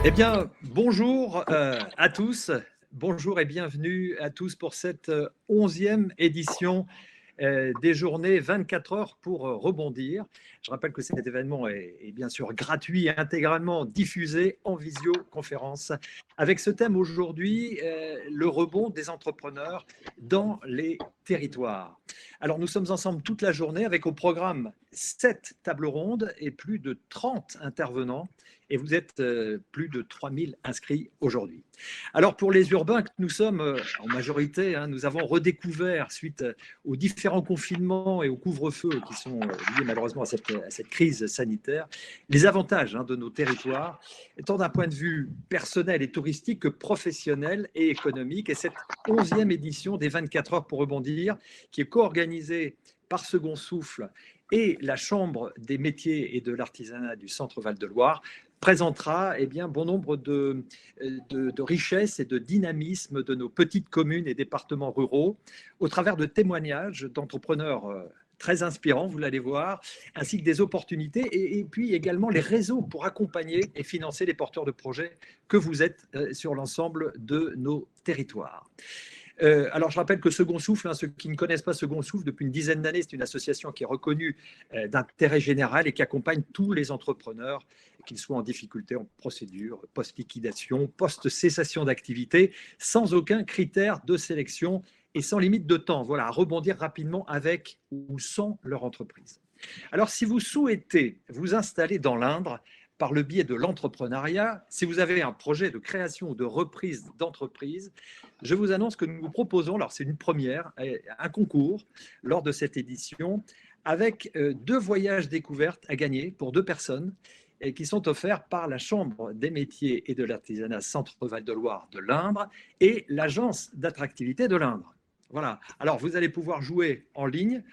Eh bien, bonjour à tous. Bonjour et bienvenue à tous pour cette 11e édition des journées 24 heures pour rebondir. Je rappelle que cet événement est bien sûr gratuit et intégralement diffusé en visioconférence avec ce thème aujourd'hui, le rebond des entrepreneurs dans les territoires. Alors nous sommes ensemble toute la journée avec au programme 7 tables rondes et plus de 30 intervenants et vous êtes plus de 3000 inscrits aujourd'hui. Alors pour les urbains que nous sommes en majorité, nous avons redécouvert suite aux différents confinements et aux couvre-feux qui sont liés malheureusement à cette crise sanitaire, les avantages de nos territoires, tant d'un point de vue personnel et touristique que professionnel et économique. Et cette 11e édition des 24 heures pour rebondir, qui est co-organisée par Second Souffle et la Chambre des métiers et de l'artisanat du Centre Val-de-Loire, présentera bon nombre de richesses et de dynamisme de nos petites communes et départements ruraux au travers de témoignages d'entrepreneurs très inspirants, vous l'allez voir, ainsi que des opportunités et puis également les réseaux pour accompagner et financer les porteurs de projets que vous êtes sur l'ensemble de nos territoires. Alors, je rappelle que Second Souffle, ceux qui ne connaissent pas Second Souffle, depuis une dizaine d'années, c'est une association qui est reconnue d'intérêt général et qui accompagne tous les entrepreneurs, qu'ils soient en difficulté, en procédure, post-liquidation, post-cessation d'activité, sans aucun critère de sélection et sans limite de temps. Voilà, à rebondir rapidement avec ou sans leur entreprise. Alors, si vous souhaitez vous installer dans l'Indre, par le biais de l'entrepreneuriat, si vous avez un projet de création ou de reprise d'entreprise, je vous annonce que nous vous proposons, alors c'est une première, un concours lors de cette édition avec 2 voyages découvertes à gagner pour 2 personnes et qui sont offerts par la Chambre des métiers et de l'artisanat Centre Val-de-Loire de l'Indre et l'Agence d'attractivité de l'Indre. Voilà, alors vous allez pouvoir jouer en ligne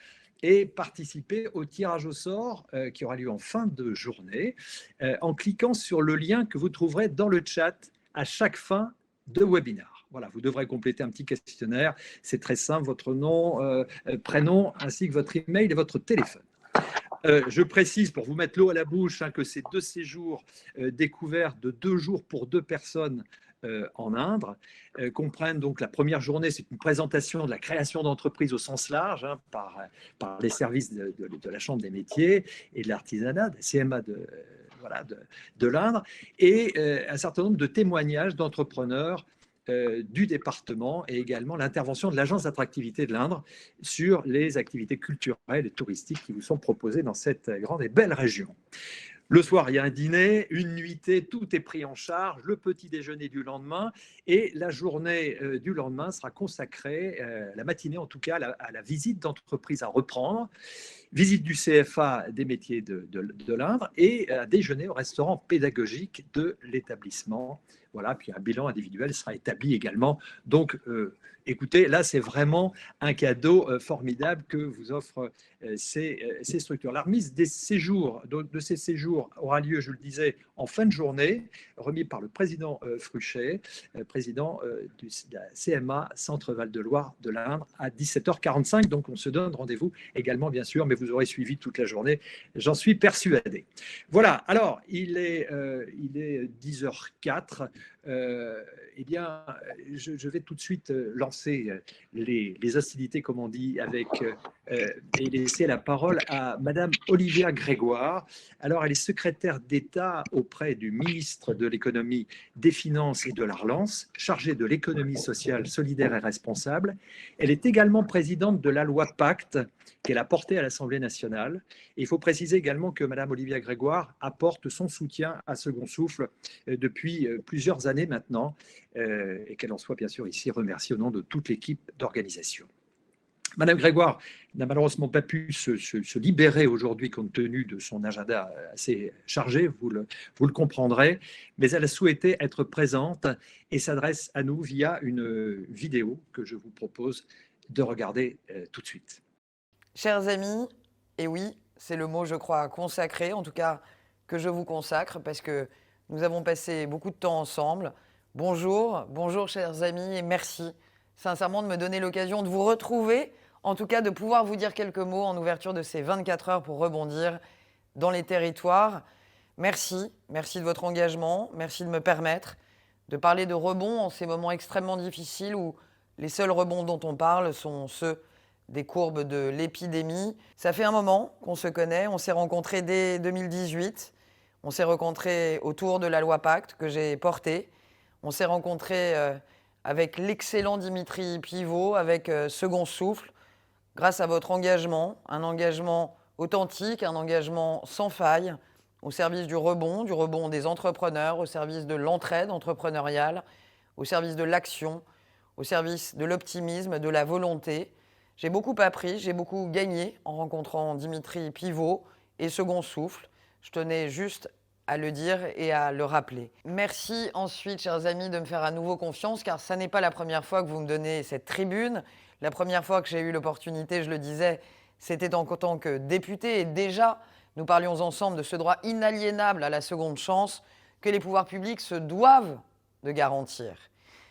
et participer au tirage au sort qui aura lieu en fin de journée en cliquant sur le lien que vous trouverez dans le chat à chaque fin de webinaire. Voilà, vous devrez compléter un petit questionnaire. C'est très simple, votre nom, prénom, ainsi que votre email et votre téléphone. Je précise, pour vous mettre l'eau à la bouche, que ces 2 séjours découverts de 2 jours pour 2 personnes en Indre comprennent donc la première journée, c'est une présentation de la création d'entreprises au sens large par les services de la Chambre des métiers et de l'artisanat, des CMA de l'Indre, et un certain nombre de témoignages d'entrepreneurs du département et également l'intervention de l'Agence d'attractivité de l'Indre sur les activités culturelles et touristiques qui vous sont proposées dans cette grande et belle région. Le soir, il y a un dîner, une nuitée, tout est pris en charge, le petit déjeuner du lendemain et la journée du lendemain sera consacrée, la matinée en tout cas, à la visite d'entreprise à reprendre, visite du CFA des métiers de l'Indre et un déjeuner au restaurant pédagogique de l'établissement. Voilà, puis un bilan individuel sera établi également. Donc, écoutez, là, c'est vraiment un cadeau formidable que vous offrent ces structures. La remise des séjours, de ces séjours aura lieu, je le disais, en fin de journée, remis par le président Fruchet, président de la CMA Centre Val-de-Loire de l'Indre, à 17h45. Donc, on se donne rendez-vous également, bien sûr, mais vous aurez suivi toute la journée, j'en suis persuadé. Voilà, alors, il est 10h04. Eh bien, je vais tout de suite lancer les hostilités, comme on dit, et laisser la parole à Madame Olivia Grégoire. Alors, elle est secrétaire d'État auprès du ministre de l'Économie, des Finances et de la Relance, chargée de l'économie sociale, solidaire et responsable. Elle est également présidente de la loi Pacte, qu'elle a portée à l'Assemblée nationale. Et il faut préciser également que Madame Olivia Grégoire apporte son soutien à Second Souffle depuis plusieurs années maintenant, et qu'elle en soit bien sûr ici remerciée au nom de toute l'équipe d'organisation. Madame Grégoire n'a malheureusement pas pu se libérer aujourd'hui compte tenu de son agenda assez chargé, vous le comprendrez, mais elle a souhaité être présente et s'adresse à nous via une vidéo que je vous propose de regarder tout de suite. Chers amis, et oui, c'est le mot, je crois, consacré, en tout cas que je vous consacre, parce que nous avons passé beaucoup de temps ensemble. Bonjour, bonjour chers amis, et merci sincèrement de me donner l'occasion de vous retrouver, en tout cas de pouvoir vous dire quelques mots en ouverture de ces 24 heures pour rebondir dans les territoires. Merci, merci de votre engagement, merci de me permettre de parler de rebond en ces moments extrêmement difficiles où les seuls rebonds dont on parle sont ceux des courbes de l'épidémie. Ça fait un moment qu'on se connaît, on s'est rencontrés dès 2018, on s'est rencontrés autour de la loi Pacte que j'ai portée, on s'est rencontrés avec l'excellent Dimitri Pivot, avec Second Souffle, grâce à votre engagement, un engagement authentique, un engagement sans faille, au service du rebond des entrepreneurs, au service de l'entraide entrepreneuriale, au service de l'action, au service de l'optimisme, de la volonté. J'ai beaucoup appris, j'ai beaucoup gagné en rencontrant Dimitri Pivot et Second Souffle. Je tenais juste à le dire et à le rappeler. Merci ensuite, chers amis, de me faire à nouveau confiance, car ça n'est pas la première fois que vous me donnez cette tribune. La première fois que j'ai eu l'opportunité, je le disais, c'était en tant que député, et déjà, nous parlions ensemble de ce droit inaliénable à la seconde chance que les pouvoirs publics se doivent de garantir.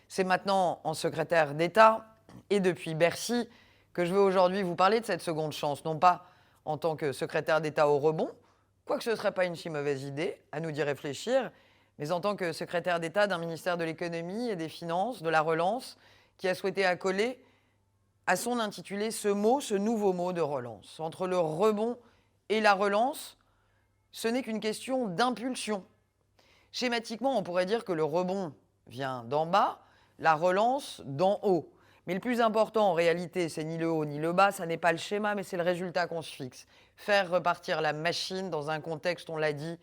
C'est maintenant en secrétaire d'État et depuis Bercy que je veux aujourd'hui vous parler de cette seconde chance, non pas en tant que secrétaire d'État au rebond, quoique ce ne serait pas une si mauvaise idée, à nous d'y réfléchir, mais en tant que secrétaire d'État d'un ministère de l'économie et des finances, de la relance, qui a souhaité accoler à son intitulé ce nouveau mot de relance. Entre le rebond et la relance, ce n'est qu'une question d'impulsion. Schématiquement, on pourrait dire que le rebond vient d'en bas, la relance d'en haut. Mais le plus important en réalité, c'est ni le haut ni le bas, ça n'est pas le schéma, mais c'est le résultat qu'on se fixe. Faire repartir la machine dans un contexte, on l'a dit,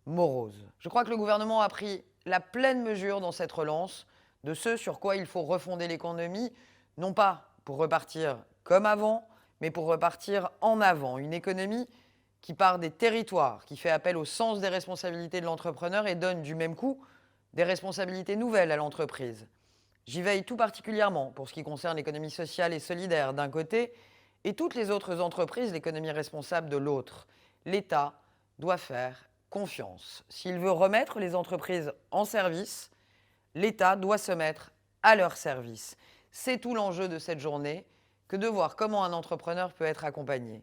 morose. Je crois que le gouvernement a pris la pleine mesure dans cette relance de ce sur quoi il faut refonder l'économie, non pas pour repartir comme avant, mais pour repartir en avant. Une économie qui part des territoires, qui fait appel au sens des responsabilités de l'entrepreneur et donne du même coup des responsabilités nouvelles à l'entreprise. J'y veille tout particulièrement pour ce qui concerne l'économie sociale et solidaire d'un côté et toutes les autres entreprises, l'économie responsable de l'autre. L'État doit faire confiance. S'il veut remettre les entreprises en service, l'État doit se mettre à leur service. C'est tout l'enjeu de cette journée que de voir comment un entrepreneur peut être accompagné.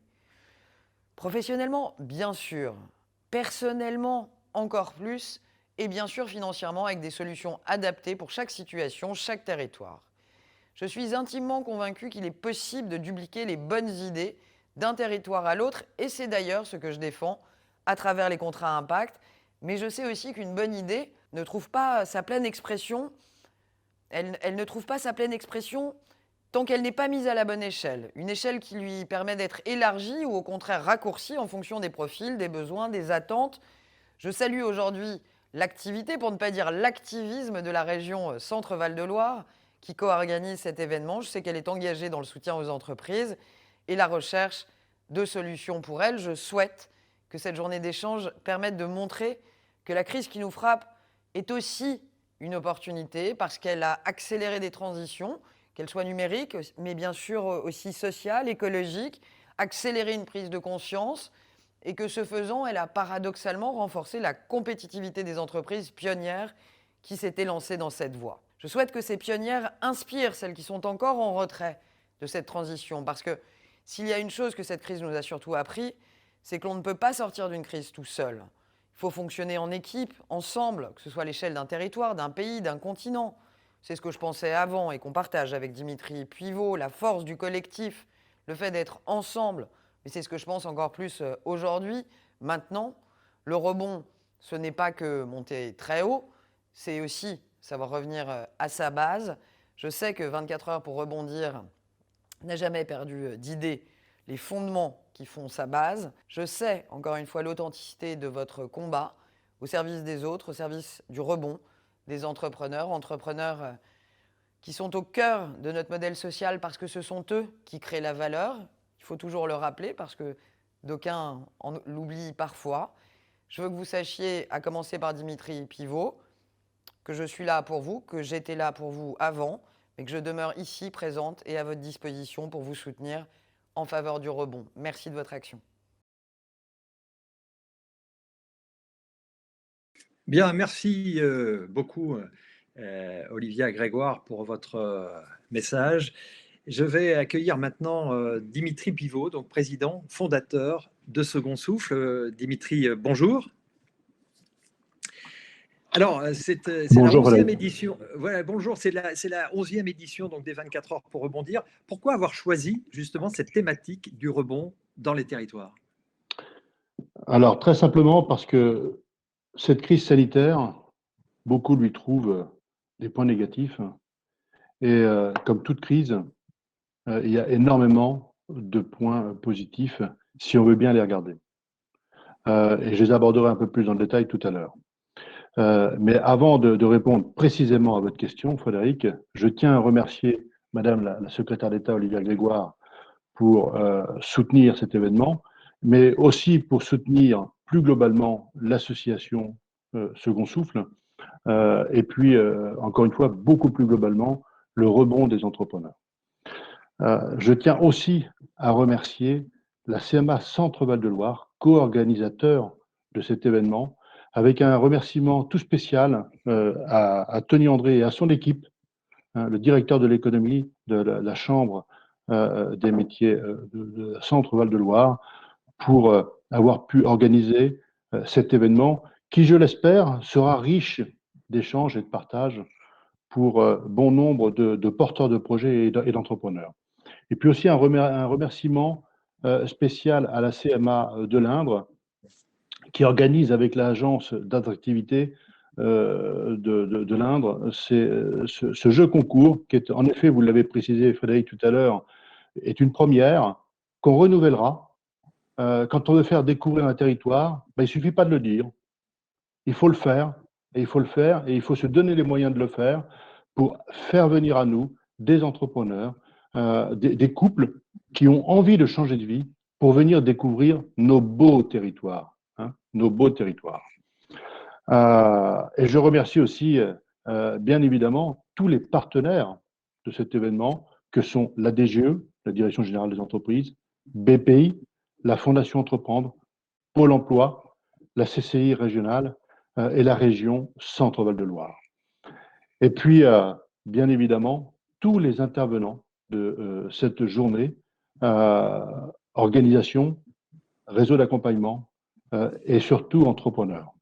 Professionnellement, bien sûr. Personnellement, encore plus. Et bien sûr, financièrement, avec des solutions adaptées pour chaque situation, chaque territoire. Je suis intimement convaincu qu'il est possible de dupliquer les bonnes idées d'un territoire à l'autre, et c'est d'ailleurs ce que je défends à travers les contrats à impact. Mais je sais aussi qu'une bonne idée ne trouve pas sa pleine expression. Elle ne trouve pas sa pleine expression tant qu'elle n'est pas mise à la bonne échelle. Une échelle qui lui permet d'être élargie ou au contraire raccourcie en fonction des profils, des besoins, des attentes. Je salue aujourd'hui l'activité, pour ne pas dire l'activisme de la région Centre-Val de Loire qui co-organise cet événement. Je sais qu'elle est engagée dans le soutien aux entreprises et la recherche de solutions pour elles. Je souhaite que cette journée d'échange permette de montrer que la crise qui nous frappe est aussi une opportunité parce qu'elle a accéléré des transitions, qu'elles soient numériques, mais bien sûr aussi sociales, écologiques, accéléré une prise de conscience, et que ce faisant, elle a paradoxalement renforcé la compétitivité des entreprises pionnières qui s'étaient lancées dans cette voie. Je souhaite que ces pionnières inspirent celles qui sont encore en retrait de cette transition, parce que s'il y a une chose que cette crise nous a surtout appris, c'est que l'on ne peut pas sortir d'une crise tout seul. Il faut fonctionner en équipe, ensemble, que ce soit à l'échelle d'un territoire, d'un pays, d'un continent. C'est ce que je pensais avant et qu'on partage avec Dimitri Pivot, la force du collectif, le fait d'être ensemble. Mais c'est ce que je pense encore plus aujourd'hui, maintenant. Le rebond, ce n'est pas que monter très haut, c'est aussi savoir revenir à sa base. Je sais que 24 heures pour rebondir n'a jamais perdu d'idée les fondements qui font sa base. Je sais, encore une fois, l'authenticité de votre combat au service des autres, au service du rebond, des entrepreneurs qui sont au cœur de notre modèle social parce que ce sont eux qui créent la valeur. Il faut toujours le rappeler parce que d'aucuns l'oublient parfois. Je veux que vous sachiez, à commencer par Dimitri Pivot, que je suis là pour vous, que j'étais là pour vous avant, mais que je demeure ici, présente et à votre disposition pour vous soutenir en faveur du rebond. Merci de votre action. Bien, merci beaucoup, Olivia Grégoire, pour votre message. Je vais accueillir maintenant Dimitri Pivot, donc président fondateur de Second Souffle. Dimitri, bonjour. Alors, c'est la Bonjour, 11e Frédéric. édition. Voilà, bonjour, c'est la 11e édition donc, des 24 heures pour rebondir. Pourquoi avoir choisi justement cette thématique du rebond dans les territoires? Alors, très simplement parce que cette crise sanitaire, beaucoup lui trouvent des points négatifs. Et comme toute crise, il y a énormément de points positifs si on veut bien les regarder. Et je les aborderai un peu plus dans le détail tout à l'heure. Mais avant de répondre précisément à votre question, Frédéric, je tiens à remercier Madame la secrétaire d'État Olivia Grégoire pour soutenir cet événement, mais aussi pour soutenir plus globalement l'association Second Souffle, et puis, encore une fois, beaucoup plus globalement, le rebond des entrepreneurs. Je tiens aussi à remercier la CMA Centre-Val de Loire, co-organisateur de cet événement, avec un remerciement tout spécial à Tony André et à son équipe, hein, le directeur de l'économie de la Chambre des métiers de Centre-Val de Loire, pour avoir pu organiser cet événement qui, je l'espère, sera riche d'échanges et de partages pour bon nombre de porteurs de projets et d'entrepreneurs. Et puis aussi un remerciement spécial à la CMA de l'Indre, qui organise avec l'agence d'attractivité de l'Indre ce jeu concours, qui est en effet, vous l'avez précisé Frédéric tout à l'heure, est une première qu'on renouvellera. Quand on veut faire découvrir un territoire, ben, il ne suffit pas de le dire, il faut le faire, et il faut le faire, et il faut se donner les moyens de le faire pour faire venir à nous des entrepreneurs, des couples qui ont envie de changer de vie pour venir découvrir nos beaux territoires, hein, nos beaux territoires. Et je remercie aussi, bien évidemment, tous les partenaires de cet événement, que sont la DGE, la Direction Générale des Entreprises, BPI, la Fondation Entreprendre, Pôle Emploi, la CCI régionale et la région Centre-Val de Loire. Et puis, bien évidemment, tous les intervenants de cette journée, organisation, réseau d'accompagnement et surtout entrepreneurs.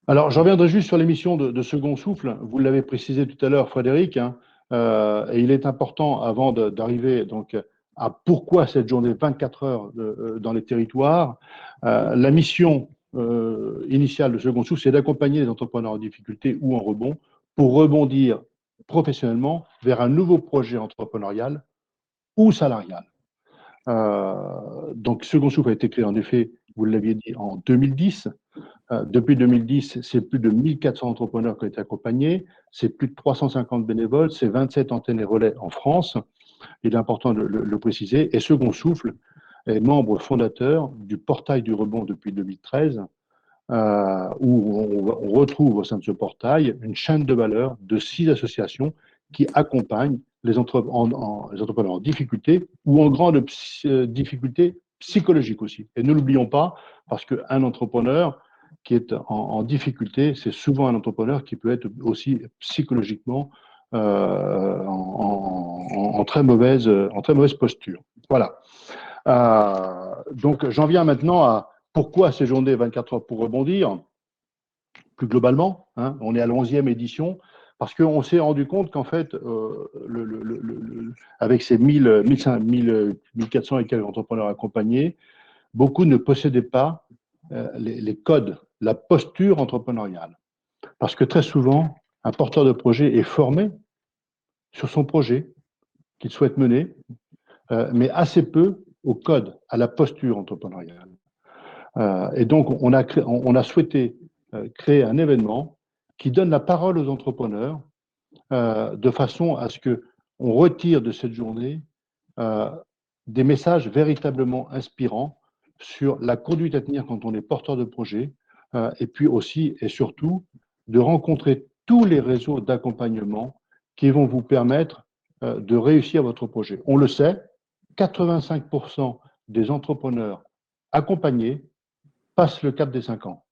Alors, je reviendrai juste sur l'émission de Second Souffle. Vous l'avez précisé tout à l'heure, Frédéric, hein, et il est important, avant d'arriver donc à pourquoi cette journée 24 heures dans les territoires, la mission initiale de Second Souffle, c'est d'accompagner les entrepreneurs en difficulté ou en rebond pour rebondir professionnellement vers un nouveau projet entrepreneurial ou salarial. Donc, Second Souffle a été créé, en effet, vous l'aviez dit, en 2010. Depuis 2010, c'est plus de 1400 entrepreneurs qui ont été accompagnés, c'est plus de 350 bénévoles, c'est 27 antennes et relais en France. Il est important de le préciser. Et Second Souffle est membre fondateur du portail du rebond depuis 2013, où on retrouve au sein de ce portail une chaîne de valeur de 6 associations qui accompagnent les entrepreneurs en difficulté ou en grande difficulté psychologique aussi. Et ne l'oublions pas, parce qu'un entrepreneur qui est en difficulté, c'est souvent un entrepreneur qui peut être aussi psychologiquement en très mauvaise posture. Voilà. Donc, j'en viens maintenant à pourquoi ces journées 24 heures pour rebondir. Plus globalement, hein, on est à l'11e édition, parce qu'on s'est rendu compte qu'en fait, avec ces 1400 et quelques entrepreneurs accompagnés, beaucoup ne possédaient pas les codes, la posture entrepreneuriale. Parce que très souvent, un porteur de projet est formé sur son projet qu'il souhaite mener, mais assez peu au code, à la posture entrepreneuriale. Et donc, on a souhaité créer un événement qui donne la parole aux entrepreneurs de façon à ce qu'on retire de cette journée des messages véritablement inspirants sur la conduite à tenir quand on est porteur de projet, et puis aussi et surtout de rencontrer tous les réseaux d'accompagnement qui vont vous permettre de réussir votre projet. On le sait, 85% des entrepreneurs accompagnés passent le cap des 5 ans.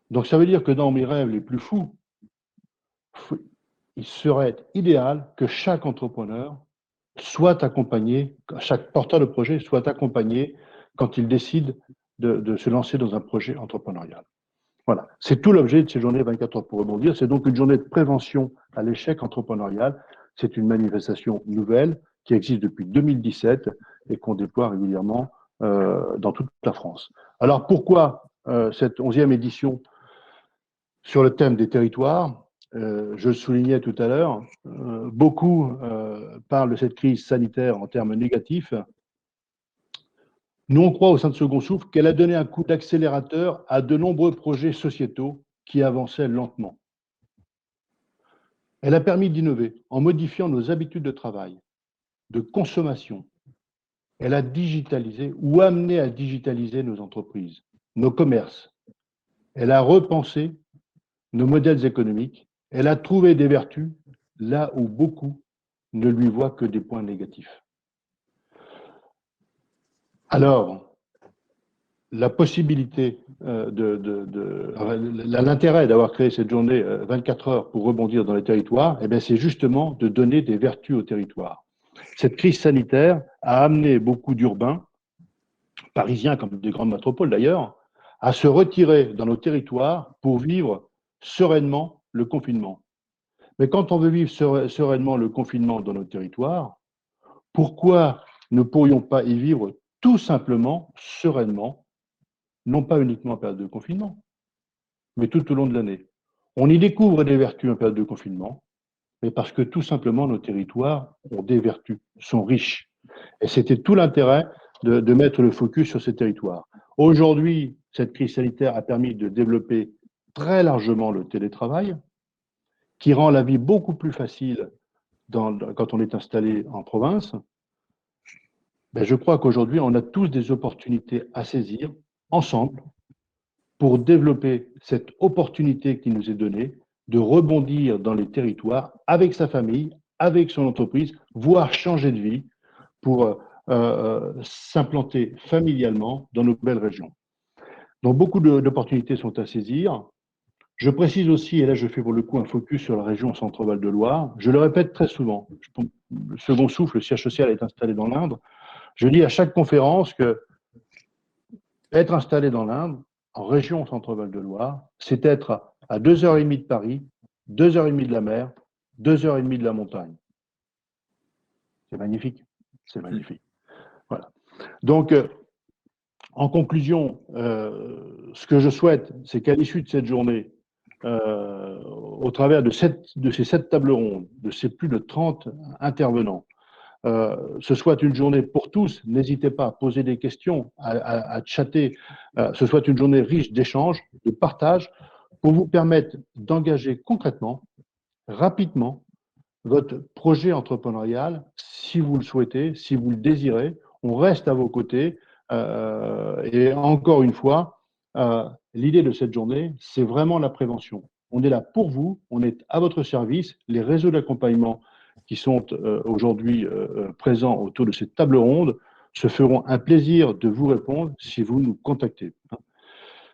Donc ça veut dire que dans mes rêves les plus fous, il serait idéal que chaque entrepreneur soit accompagné, chaque porteur de projet soit accompagné quand il décide de se lancer dans un projet entrepreneurial. Voilà, c'est tout l'objet de ces journées 24 heures pour rebondir. C'est donc une journée de prévention à l'échec entrepreneurial. C'est une manifestation nouvelle qui existe depuis 2017 et qu'on déploie régulièrement dans toute la France. Alors pourquoi cette 11e édition sur le thème des territoires? Je le soulignais tout à l'heure, beaucoup parlent de cette crise sanitaire en termes négatifs. Nous, on croit au sein de Second Souffle qu'elle a donné un coup d'accélérateur à de nombreux projets sociétaux qui avançaient lentement. Elle a permis d'innover en modifiant nos habitudes de travail, de consommation. Elle a digitalisé ou amené à digitaliser nos entreprises, nos commerces. Elle a repensé nos modèles économiques. Elle a trouvé des vertus là où beaucoup ne lui voient que des points négatifs. Alors, la possibilité l'intérêt d'avoir créé cette journée 24 heures pour rebondir dans les territoires, eh bien, c'est justement de donner des vertus aux territoires. Cette crise sanitaire a amené beaucoup d'urbains, parisiens comme des grandes métropoles d'ailleurs, à se retirer dans nos territoires pour vivre sereinement le confinement. Mais quand on veut vivre sereinement le confinement dans nos territoires, pourquoi ne pourrions pas y vivre tout simplement sereinement, non pas uniquement en période de confinement, mais tout au long de l'année? On y découvre des vertus en période de confinement, mais parce que tout simplement nos territoires ont des vertus, sont riches. Et c'était tout l'intérêt de mettre le focus sur ces territoires. Aujourd'hui, cette crise sanitaire a permis de développer très largement le télétravail, qui rend la vie beaucoup plus facile quand on est installé en province. Ben, je crois qu'aujourd'hui, on a tous des opportunités à saisir ensemble pour développer cette opportunité qui nous est donnée de rebondir dans les territoires avec sa famille, avec son entreprise, voire changer de vie pour s'implanter familialement dans nos belles régions. Donc beaucoup d'opportunités sont à saisir. Je précise aussi, et là je fais pour le coup un focus sur la région Centre-Val de Loire, je le répète très souvent, le Second Souffle, le siège social est installé dans l'Indre. Je dis à chaque conférence que être installé dans l'Indre, en région Centre-Val de Loire, c'est être à 2h30 de Paris, 2h30 de la mer, 2h30 de la montagne. C'est magnifique, c'est magnifique. Voilà. Donc, en conclusion, ce que je souhaite, c'est qu'à l'issue de cette journée, au travers de ces 7 tables rondes, de ces plus de 30 intervenants, ce soit une journée pour tous, n'hésitez pas à poser des questions, à chatter, ce soit une journée riche d'échanges, de partage, pour vous permettre d'engager concrètement, rapidement, votre projet entrepreneurial, si vous le souhaitez, si vous le désirez. On reste à vos côtés. Et encore une fois, l'idée de cette journée, c'est vraiment la prévention. On est là pour vous, on est à votre service. Les réseaux d'accompagnement qui sont aujourd'hui présents autour de cette table ronde se feront un plaisir de vous répondre si vous nous contactez.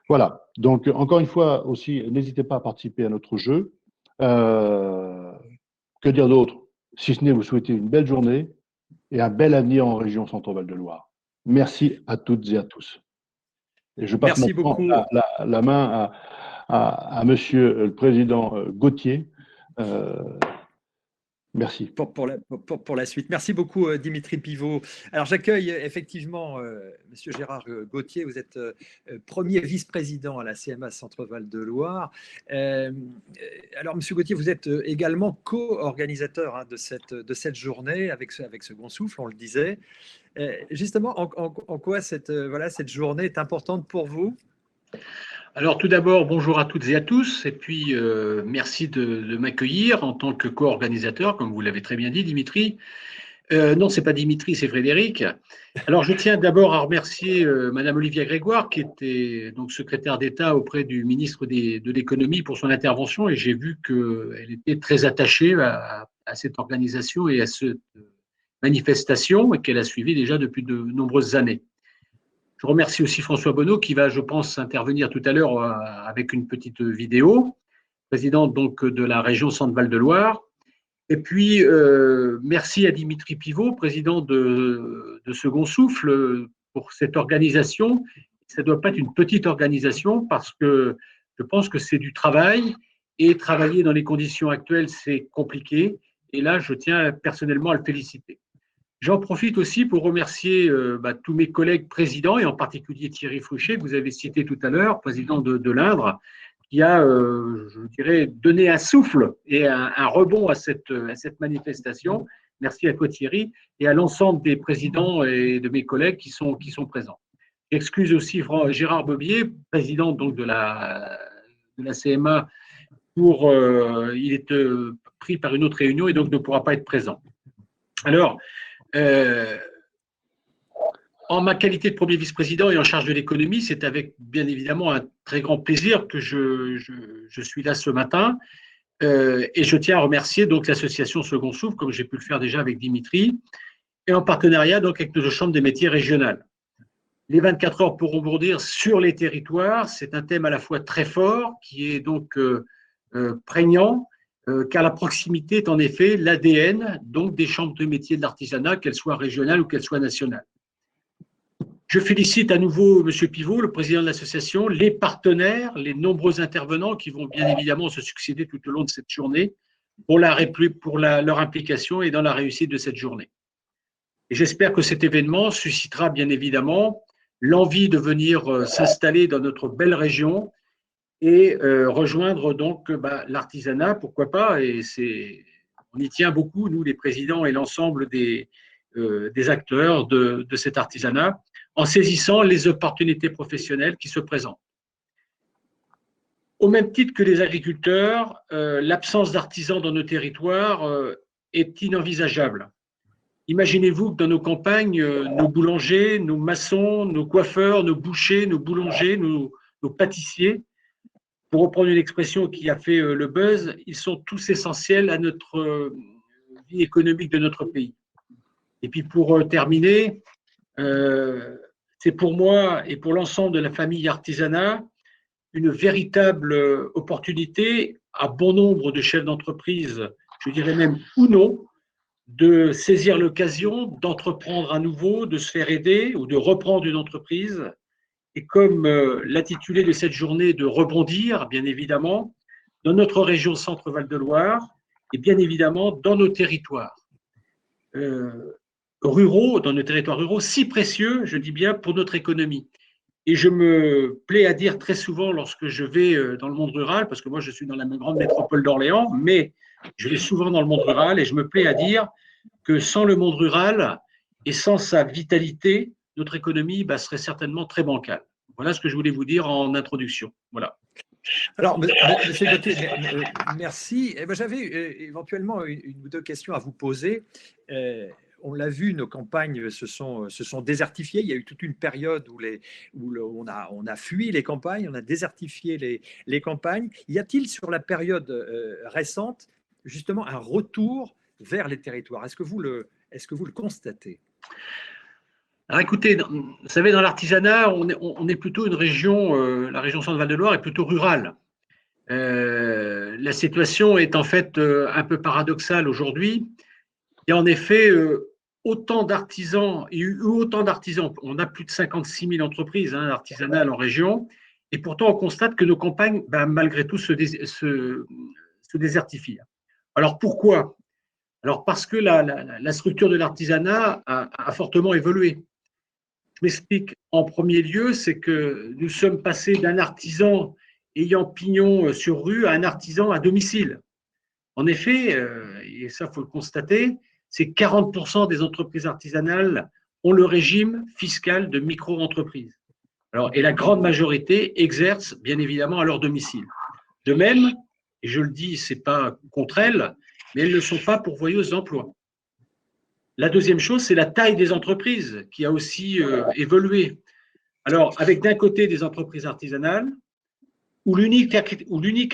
Voilà, donc encore une fois aussi, n'hésitez pas à participer à notre jeu. Que dire d'autre, si ce n'est vous souhaiter une belle journée et un bel avenir en région Centre-Val de Loire. Merci à toutes et à tous. Et je passe maintenant la main à Monsieur le Président Gauthier. Merci. Pour la suite. Merci beaucoup, Dimitri Pivot. Alors, j'accueille effectivement Monsieur Gérard Gauthier. Vous êtes premier vice-président à la CMA Centre-Val de Loire. Alors, Monsieur Gauthier, vous êtes également co-organisateur de cette journée avec Second Souffle, on le disait. Justement, en quoi cette journée est importante pour vous? Alors tout d'abord, bonjour à toutes et à tous, et puis merci de m'accueillir en tant que co-organisateur, comme vous l'avez très bien dit, Dimitri. Non, c'est pas Dimitri, c'est Frédéric. Alors je tiens d'abord à remercier Madame Olivia Grégoire, qui était donc secrétaire d'État auprès du ministre de l'Économie pour son intervention, et j'ai vu qu'elle était très attachée à cette organisation et à cette manifestation, et qu'elle a suivi déjà depuis de nombreuses années. Je remercie aussi François Bonneau qui va, je pense, intervenir tout à l'heure avec une petite vidéo, président donc de la région Centre-Val de Loire. Et puis, merci à Dimitri Pivot, président de Second Souffle, pour cette organisation. Ça ne doit pas être une petite organisation parce que Je pense que c'est du travail et travailler dans les conditions actuelles, c'est compliqué. Et là, je tiens personnellement à le féliciter. J'en profite aussi pour remercier tous mes collègues présidents et en particulier Thierry Fruchet, que vous avez cité tout à l'heure, président de l'Indre, qui a, je dirais, donné un souffle et un rebond à cette manifestation. Merci à toi Thierry et à l'ensemble des présidents et de mes collègues qui sont présents. J'excuse aussi Gérard Bobier, président donc de la CMA, il est pris par une autre réunion et donc ne pourra pas être présent. Alors, en ma qualité de premier vice-président et en charge de l'économie, c'est avec bien évidemment un très grand plaisir que je suis là ce matin. Et je tiens à remercier donc l'association Second Souffle, comme j'ai pu le faire déjà avec Dimitri, et en partenariat donc avec nos chambres des métiers régionales. Les 24 heures pour rebondir sur les territoires, c'est un thème à la fois très fort, qui est donc prégnant, car la proximité est en effet l'ADN donc des chambres de métiers de l'artisanat, qu'elles soient régionales ou qu'elles soient nationales. Je félicite à nouveau M. Pivot, le président de l'association, les partenaires, les nombreux intervenants qui vont bien évidemment se succéder tout au long de cette journée pour leur implication et dans la réussite de cette journée. Et j'espère que cet événement suscitera bien évidemment l'envie de venir s'installer dans notre belle région et rejoindre donc l'artisanat, pourquoi pas, et on y tient beaucoup, nous les présidents et l'ensemble des acteurs de cet artisanat, en saisissant les opportunités professionnelles qui se présentent. Au même titre que les agriculteurs, l'absence d'artisans dans nos territoires est inenvisageable. Imaginez-vous que dans nos campagnes, nos boulangers, nos maçons, nos coiffeurs, nos bouchers, nos boulangers, nos pâtissiers, pour reprendre une expression qui a fait le buzz, ils sont tous essentiels à notre vie économique de notre pays. Et puis pour terminer, c'est pour moi et pour l'ensemble de la famille artisanat une véritable opportunité à bon nombre de chefs d'entreprise, je dirais même ou non, de saisir l'occasion d'entreprendre à nouveau, de se faire aider ou de reprendre une entreprise. Et comme l'intitulé de cette journée, de rebondir, bien évidemment, dans notre région Centre-Val de Loire et bien évidemment dans nos territoires ruraux, dans nos territoires ruraux si précieux, je dis bien, pour notre économie. Et je me plais à dire très souvent lorsque je vais dans le monde rural, parce que moi je suis dans la grande métropole d'Orléans, mais je vais souvent dans le monde rural et je me plais à dire que sans le monde rural et sans sa vitalité, notre économie serait certainement très bancale. Voilà ce que je voulais vous dire en introduction. Voilà. Alors, M. Gauthier, merci. J'avais éventuellement une ou deux questions à vous poser. On l'a vu, nos campagnes se sont désertifiées. Il y a eu toute une période où on a fui les campagnes, on a désertifié les campagnes. Y a-t-il sur la période récente justement un retour vers les territoires? Est-ce que vous le constatez? Alors écoutez, vous savez, dans l'artisanat, on est plutôt une région, la région Centre-Val de Loire est plutôt rurale. La situation est en fait un peu paradoxale aujourd'hui. Il y a en effet autant d'artisans, on a plus de 56 000 entreprises artisanales en région, et pourtant on constate que nos campagnes, malgré tout, se désertifient. Alors pourquoi? Alors parce que la structure de l'artisanat a fortement évolué. Je m'explique. En premier lieu, c'est que nous sommes passés d'un artisan ayant pignon sur rue à un artisan à domicile. En effet, et ça, il faut le constater, c'est 40% des entreprises artisanales ont le régime fiscal de micro-entreprise. Et la grande majorité exerce bien évidemment à leur domicile. De même, et je le dis, ce n'est pas contre elles, mais elles ne sont pas pourvoyeuses d'emploi. La deuxième chose, c'est la taille des entreprises qui a aussi évolué. Alors, avec d'un côté des entreprises artisanales, où l'unique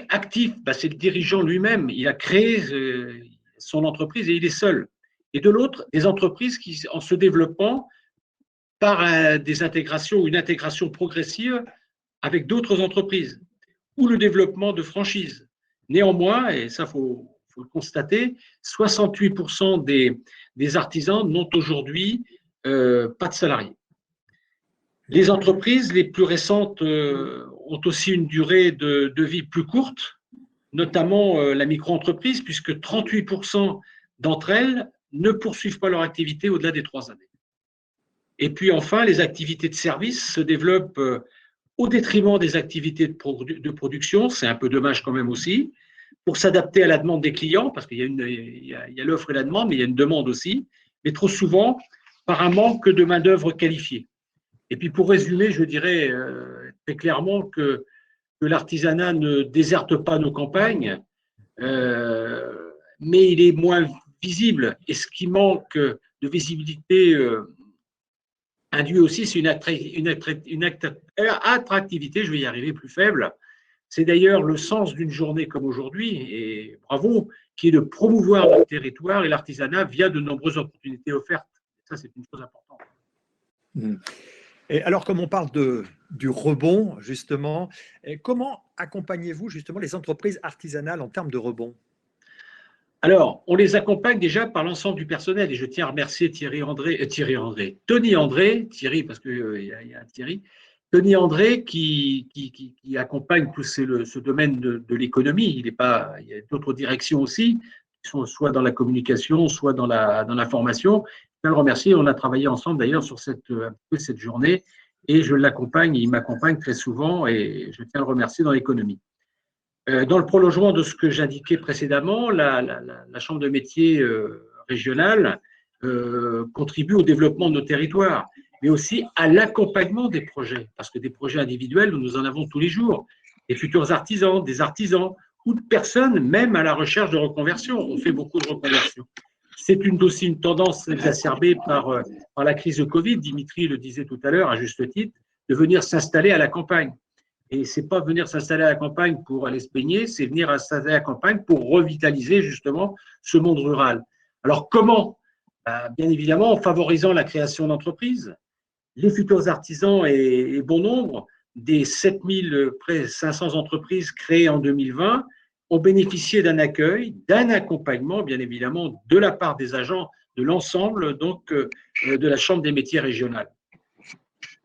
actif, c'est le dirigeant lui-même, il a créé son entreprise et il est seul. Et de l'autre, des entreprises qui, en se développant par des intégrations ou une intégration progressive avec d'autres entreprises, ou le développement de franchises. Néanmoins, et ça, faut le constater, 68% des artisans n'ont aujourd'hui pas de salariés. Les entreprises les plus récentes ont aussi une durée de vie plus courte, notamment la micro-entreprise, puisque 38% d'entre elles ne poursuivent pas leur activité au-delà des 3 années. Et puis enfin, les activités de service se développent au détriment des activités de production, c'est un peu dommage quand même aussi, pour s'adapter à la demande des clients, parce qu'il y a l'offre et la demande, mais il y a une demande aussi, mais trop souvent par un manque de main-d'œuvre qualifiée. Et puis pour résumer, je dirais très clairement que l'artisanat ne déserte pas nos campagnes, mais il est moins visible. Et ce qui manque de visibilité induit aussi, c'est une attractivité, je vais y arriver, plus faible. C'est d'ailleurs le sens d'une journée comme aujourd'hui, et bravo, qui est de promouvoir notre territoire et l'artisanat via de nombreuses opportunités offertes. Ça, c'est une chose importante. Et alors, comme on parle du rebond, justement, comment accompagnez-vous justement les entreprises artisanales en termes de rebond? Alors, on les accompagne déjà par l'ensemble du personnel, et je tiens à remercier Tony André, Thierry, parce qu'il y a un Thierry, Tony André qui accompagne tout ce domaine de l'économie. Il y a d'autres directions aussi, qui sont soit dans la communication, soit dans la formation. Je tiens à le remercier. On a travaillé ensemble d'ailleurs sur cette journée, et je l'accompagne, il m'accompagne très souvent, et je tiens à le remercier dans l'économie. Dans le prolongement de ce que j'indiquais précédemment, la Chambre de métiers régionale contribue au développement de nos territoires, mais aussi à l'accompagnement des projets, parce que des projets individuels, nous en avons tous les jours, des futurs artisans, des artisans, ou de personnes même à la recherche de reconversion. On fait beaucoup de reconversion. C'est aussi une tendance exacerbée par la crise de Covid, Dimitri le disait tout à l'heure, à juste titre, de venir s'installer à la campagne. Et ce n'est pas venir s'installer à la campagne pour aller se baigner, c'est venir s'installer à la campagne pour revitaliser justement ce monde rural. Alors comment? Bien évidemment en favorisant la création d'entreprises. Les futurs artisans et bon nombre des 7000 près 500 entreprises créées en 2020 ont bénéficié d'un accueil, d'un accompagnement, bien évidemment, de la part des agents de l'ensemble donc de la Chambre des métiers régionale.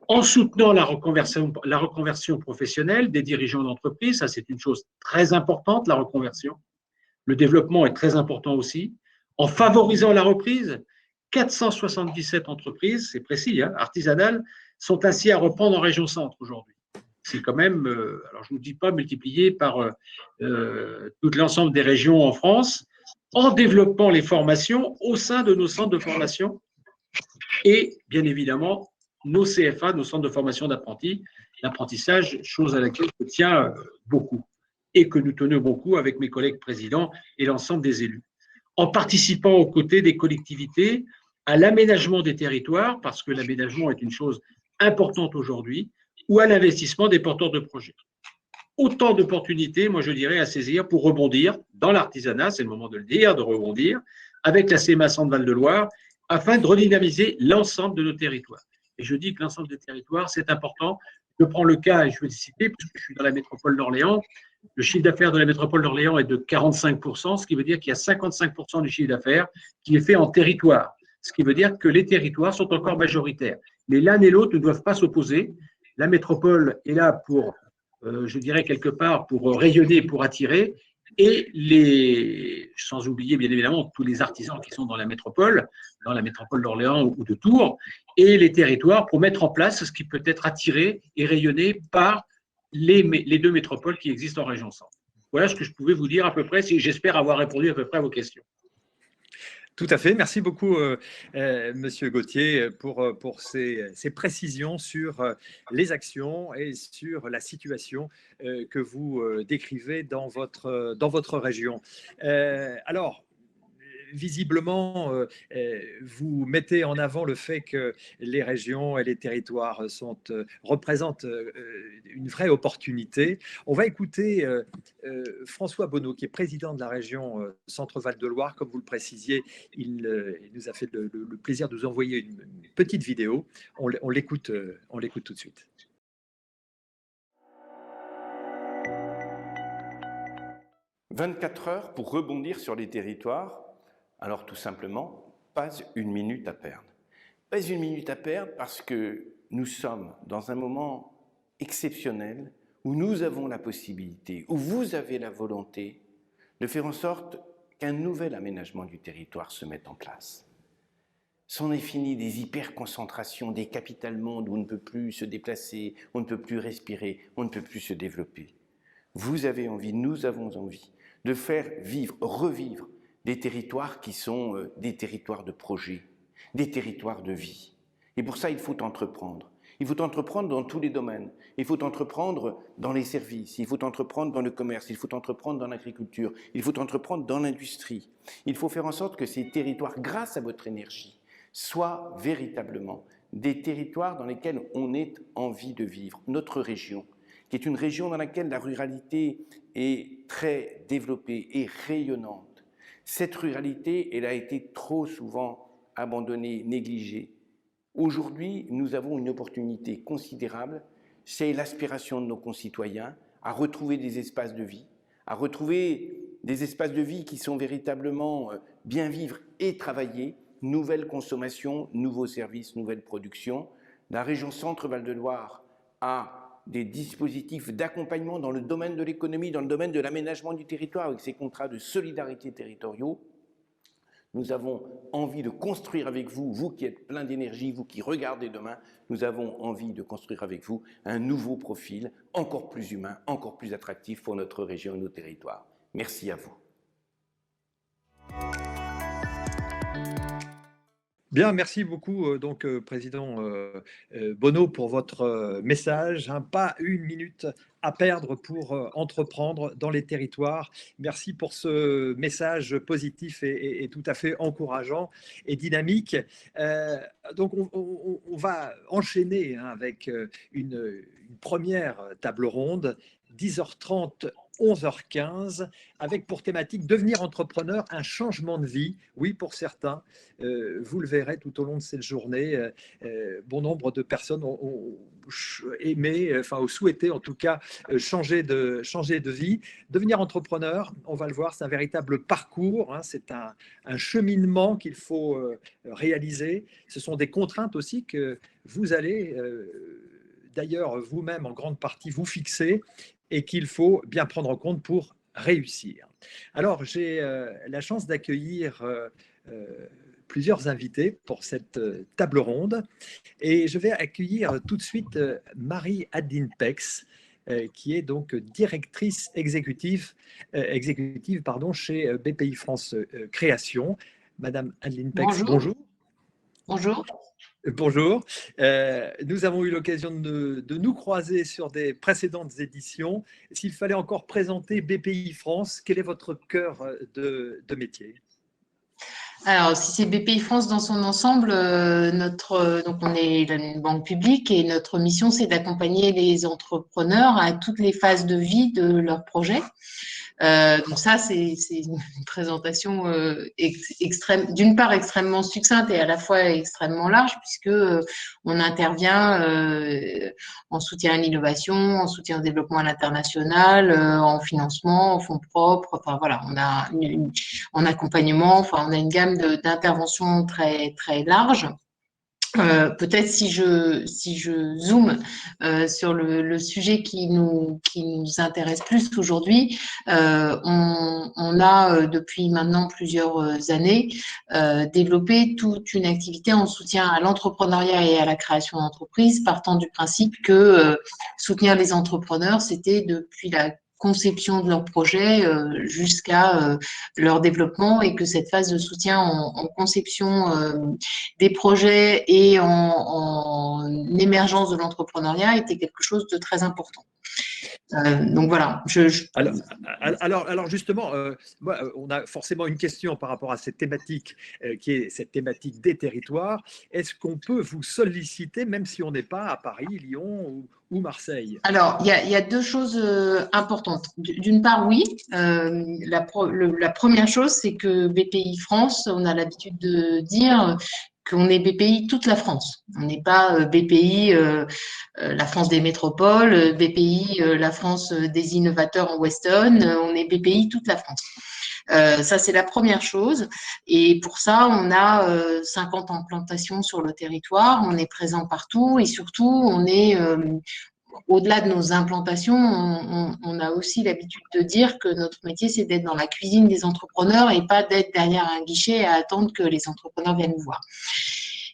En soutenant la reconversion professionnelle des dirigeants d'entreprise, ça c'est une chose très importante, la reconversion. Le développement est très important aussi. En favorisant la reprise, 477 entreprises, c'est précis, hein, artisanales, sont ainsi à reprendre en région centre aujourd'hui. C'est quand même, alors je ne vous dis pas multiplié par tout l'ensemble des régions en France, en développant les formations au sein de nos centres de formation et bien évidemment nos CFA, nos centres de formation d'apprentis, l'apprentissage, chose à laquelle je tiens beaucoup et que nous tenons beaucoup avec mes collègues présidents et l'ensemble des élus. En participant aux côtés des collectivités à l'aménagement des territoires, parce que l'aménagement est une chose importante aujourd'hui, ou à l'investissement des porteurs de projets. Autant d'opportunités, moi je dirais, à saisir pour rebondir dans l'artisanat, c'est le moment de le dire, de rebondir, avec la CMA Centre Val-de-Loire, afin de redynamiser l'ensemble de nos territoires. Et je dis que l'ensemble des territoires, c'est important. Je prends le cas, et je vais le citer, puisque je suis dans la métropole d'Orléans. Le chiffre d'affaires de la métropole d'Orléans est de 45%, ce qui veut dire qu'il y a 55% du chiffre d'affaires qui est fait en territoire. Ce qui veut dire que les territoires sont encore majoritaires. Mais l'un et l'autre ne doivent pas s'opposer. La métropole est là pour, je dirais quelque part, pour rayonner, pour attirer, et sans oublier bien évidemment tous les artisans qui sont dans la métropole d'Orléans ou de Tours, et les territoires pour mettre en place ce qui peut être attiré et rayonné par les deux métropoles qui existent en région centre. Voilà ce que je pouvais vous dire à peu près, j'espère avoir répondu à peu près à vos questions. Tout à fait. Merci beaucoup, Monsieur Gauthier, pour ces précisions sur les actions et sur la situation que vous décrivez dans votre région. Alors, visiblement, vous mettez en avant le fait que les régions et les territoires représentent une vraie opportunité. On va écouter François Bonneau, qui est président de la région Centre-Val de Loire. Comme vous le précisiez, il nous a fait le plaisir de nous envoyer une petite vidéo. On l'écoute tout de suite. 24 heures pour rebondir sur les territoires. Alors tout simplement, pas une minute à perdre. Pas une minute à perdre parce que nous sommes dans un moment exceptionnel où nous avons la possibilité, où vous avez la volonté de faire en sorte qu'un nouvel aménagement du territoire se mette en place. C'en est fini des hyperconcentrations, des capitales mondes où on ne peut plus se déplacer, on ne peut plus respirer, on ne peut plus se développer. Vous avez envie, nous avons envie de faire vivre, revivre des territoires qui sont des territoires de projet, des territoires de vie. Et pour ça, il faut entreprendre. Il faut entreprendre dans tous les domaines. Il faut entreprendre dans les services, il faut entreprendre dans le commerce, il faut entreprendre dans l'agriculture, il faut entreprendre dans l'industrie. Il faut faire en sorte que ces territoires, grâce à votre énergie, soient véritablement des territoires dans lesquels on ait envie de vivre. Notre région, qui est une région dans laquelle la ruralité est très développée et rayonnante. Cette ruralité, elle a été trop souvent abandonnée, négligée. Aujourd'hui, nous avons une opportunité considérable, c'est l'aspiration de nos concitoyens à retrouver des espaces de vie, à retrouver des espaces de vie qui sont véritablement bien vivre et travailler, nouvelle consommation, nouveaux services, nouvelles productions. La région Centre-Val de Loire a des dispositifs d'accompagnement dans le domaine de l'économie, dans le domaine de l'aménagement du territoire, avec ces contrats de solidarité territoriaux. Nous avons envie de construire avec vous, vous qui êtes plein d'énergie, vous qui regardez demain, nous avons envie de construire avec vous un nouveau profil, encore plus humain, encore plus attractif pour notre région et nos territoires. Merci à vous. Bien, merci beaucoup, Président Bonneau, pour votre message. Pas une minute à perdre pour entreprendre dans les territoires. Merci pour ce message positif et tout à fait encourageant et dynamique. Donc, on va enchaîner avec une première table ronde, 10h30. 11h15, avec pour thématique devenir entrepreneur, un changement de vie. Oui, pour certains, vous le verrez tout au long de cette journée, bon nombre de personnes ont aimé, ont souhaité en tout cas changer de vie. Devenir entrepreneur, on va le voir, c'est un véritable parcours, c'est un cheminement qu'il faut réaliser. Ce sont des contraintes aussi que vous allez d'ailleurs vous-même en grande partie vous fixer et qu'il faut bien prendre en compte pour réussir. Alors, j'ai la chance d'accueillir plusieurs invités pour cette table ronde et je vais accueillir tout de suite Marie-Adeline Pex, qui est donc directrice exécutive chez BPI France Création. Madame Adeline Pex, bonjour. Bonjour. Bonjour. Nous avons eu l'occasion de nous croiser sur des précédentes éditions. S'il fallait encore présenter BPI France, quel est votre cœur de métier ? Alors, si c'est BPI France dans son ensemble, donc on est une banque publique et notre mission, c'est d'accompagner les entrepreneurs à toutes les phases de vie de leur projet. Donc ça, c'est une présentation d'une part extrêmement succincte et à la fois extrêmement large, puisque on intervient en soutien à l'innovation, en soutien au développement à l'international, en financement, en fonds propres. Enfin voilà, on a en accompagnement. Enfin, on a une gamme d'interventions très très large. Peut-être si je zoome sur le sujet qui nous intéresse plus aujourd'hui, on a depuis maintenant plusieurs années développé toute une activité en soutien à l'entrepreneuriat et à la création d'entreprises, partant du principe que soutenir les entrepreneurs, c'était depuis la conception de leur projet jusqu'à leur développement, et que cette phase de soutien en conception des projets et en émergence de l'entrepreneuriat était quelque chose de très important. Donc voilà. Alors justement, on a forcément une question par rapport à cette thématique qui est cette thématique des territoires. Est-ce qu'on peut vous solliciter même si on n'est pas à Paris, Lyon ou Marseille ? Alors, il y a deux choses importantes. D'une part, oui. La première chose, c'est que BPI France, on a l'habitude de dire qu'on est BPI toute la France. On n'est pas BPI la France des métropoles, BPI la France des innovateurs en Weston, on est BPI toute la France. Ça, c'est la première chose. Et pour ça, on a 50 implantations sur le territoire, on est présent partout et surtout, au-delà de nos implantations, on a aussi l'habitude de dire que notre métier, c'est d'être dans la cuisine des entrepreneurs et pas d'être derrière un guichet à attendre que les entrepreneurs viennent nous voir.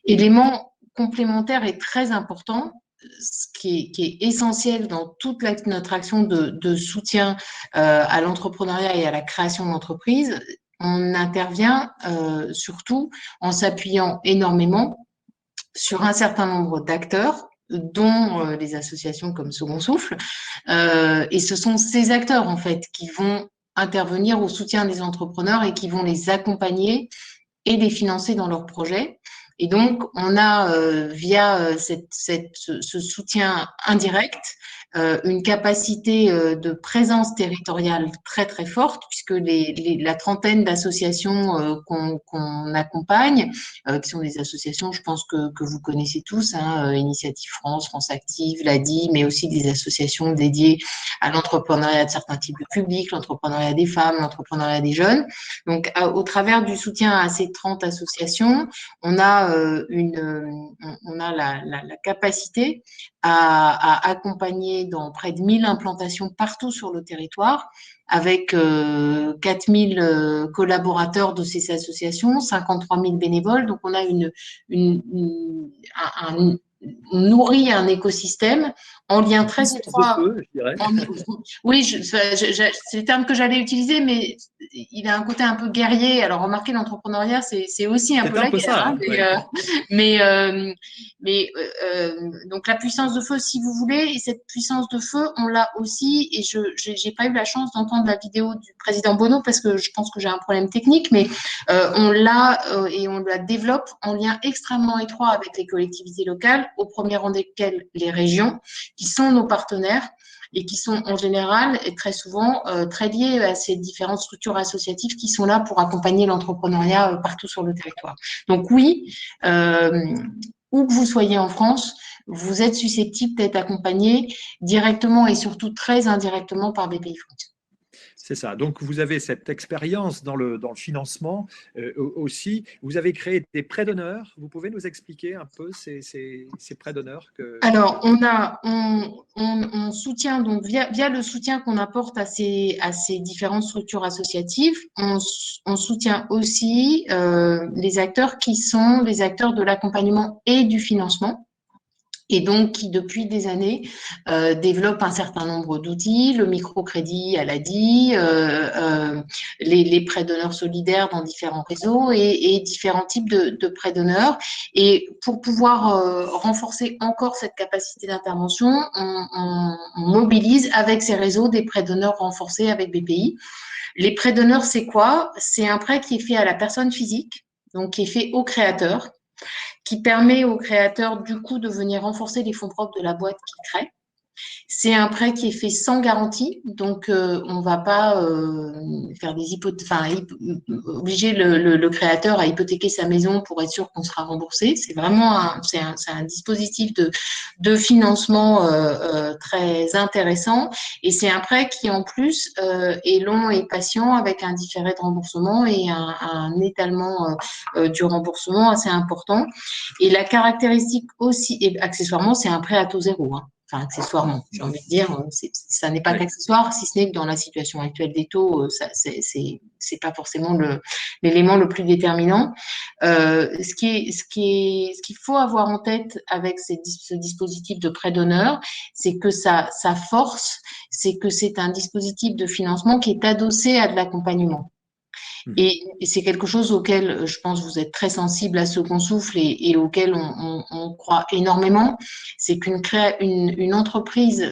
Élément complémentaire et très important, ce qui est essentiel dans toute notre action de soutien à l'entrepreneuriat et à la création d'entreprises, on intervient surtout en s'appuyant énormément sur un certain nombre d'acteurs, dont les associations comme Second Souffle. Et ce sont ces acteurs, en fait, qui vont intervenir au soutien des entrepreneurs et qui vont les accompagner et les financer dans leurs projets. Et donc, on a, via ce soutien indirect, une capacité de présence territoriale très, très forte, puisque la trentaine d'associations qu'on accompagne, qui sont des associations, je pense que vous connaissez tous, hein, Initiative France, France Active, l'ADI, mais aussi des associations dédiées à l'entrepreneuriat de certains types de publics, l'entrepreneuriat des femmes, l'entrepreneuriat des jeunes. Donc, au travers du soutien à ces 30 associations, on a la capacité à accompagner dans près de 1000 implantations partout sur le territoire, avec 4000 collaborateurs de ces associations, 53 000 bénévoles. Donc, on a nourrit un écosystème en lien très étroit. De feu, je dirais. Oui, c'est le terme que j'allais utiliser, mais il a un côté un peu guerrier. Alors, remarquez, l'entrepreneuriat, c'est aussi un peu la guerre. Ça, hein, donc, la puissance de feu, si vous voulez, et cette puissance de feu, on l'a aussi, et je n'ai pas eu la chance d'entendre la vidéo du président Bonneau parce que je pense que j'ai un problème technique, mais on l'a et on la développe en lien extrêmement étroit avec les collectivités locales, au premier rang desquelles les régions, qui sont nos partenaires et qui sont en général et très souvent très liés à ces différentes structures associatives qui sont là pour accompagner l'entrepreneuriat partout sur le territoire. Donc oui, où que vous soyez en France, vous êtes susceptible d'être accompagné directement et surtout très indirectement par Bpifrance. C'est ça. Donc, vous avez cette expérience dans le financement aussi. Vous avez créé des prêts d'honneur. Vous pouvez nous expliquer un peu ces prêts d'honneur Alors, on soutient, donc via le soutien qu'on apporte à ces différentes structures associatives, on soutient aussi les acteurs qui sont les acteurs de l'accompagnement et du financement. Et donc, qui, depuis des années, développe un certain nombre d'outils, le microcrédit à l'ADI, les prêts d'honneur solidaires dans différents réseaux et différents types de prêts d'honneur. Et pour pouvoir renforcer encore cette capacité d'intervention, on mobilise avec ces réseaux des prêts d'honneur renforcés avec BPI. Les prêts d'honneur, c'est quoi? C'est un prêt qui est fait à la personne physique, donc qui est fait au créateur, qui permet au créateur, du coup, de venir renforcer les fonds propres de la boîte qu'il crée. C'est un prêt qui est fait sans garantie, donc on ne va pas faire obliger le créateur à hypothéquer sa maison pour être sûr qu'on sera remboursé. C'est vraiment un dispositif de financement très intéressant, et c'est un prêt qui en plus est long et patient, avec un différé de remboursement et un étalement du remboursement assez important. Et la caractéristique aussi, et accessoirement, c'est un prêt à taux zéro, hein. Enfin, accessoirement, j'ai envie de dire, ça n'est pas qu'accessoire, si ce n'est que dans la situation actuelle des taux, c'est pas forcément l'élément le plus déterminant. Ce qu'il faut avoir en tête avec ce dispositif de prêt d'honneur, c'est que sa force, c'est que c'est un dispositif de financement qui est adossé à de l'accompagnement. Et c'est quelque chose auquel, je pense, vous êtes très sensible à Second Souffle et auquel on croit énormément. C'est qu'une entreprise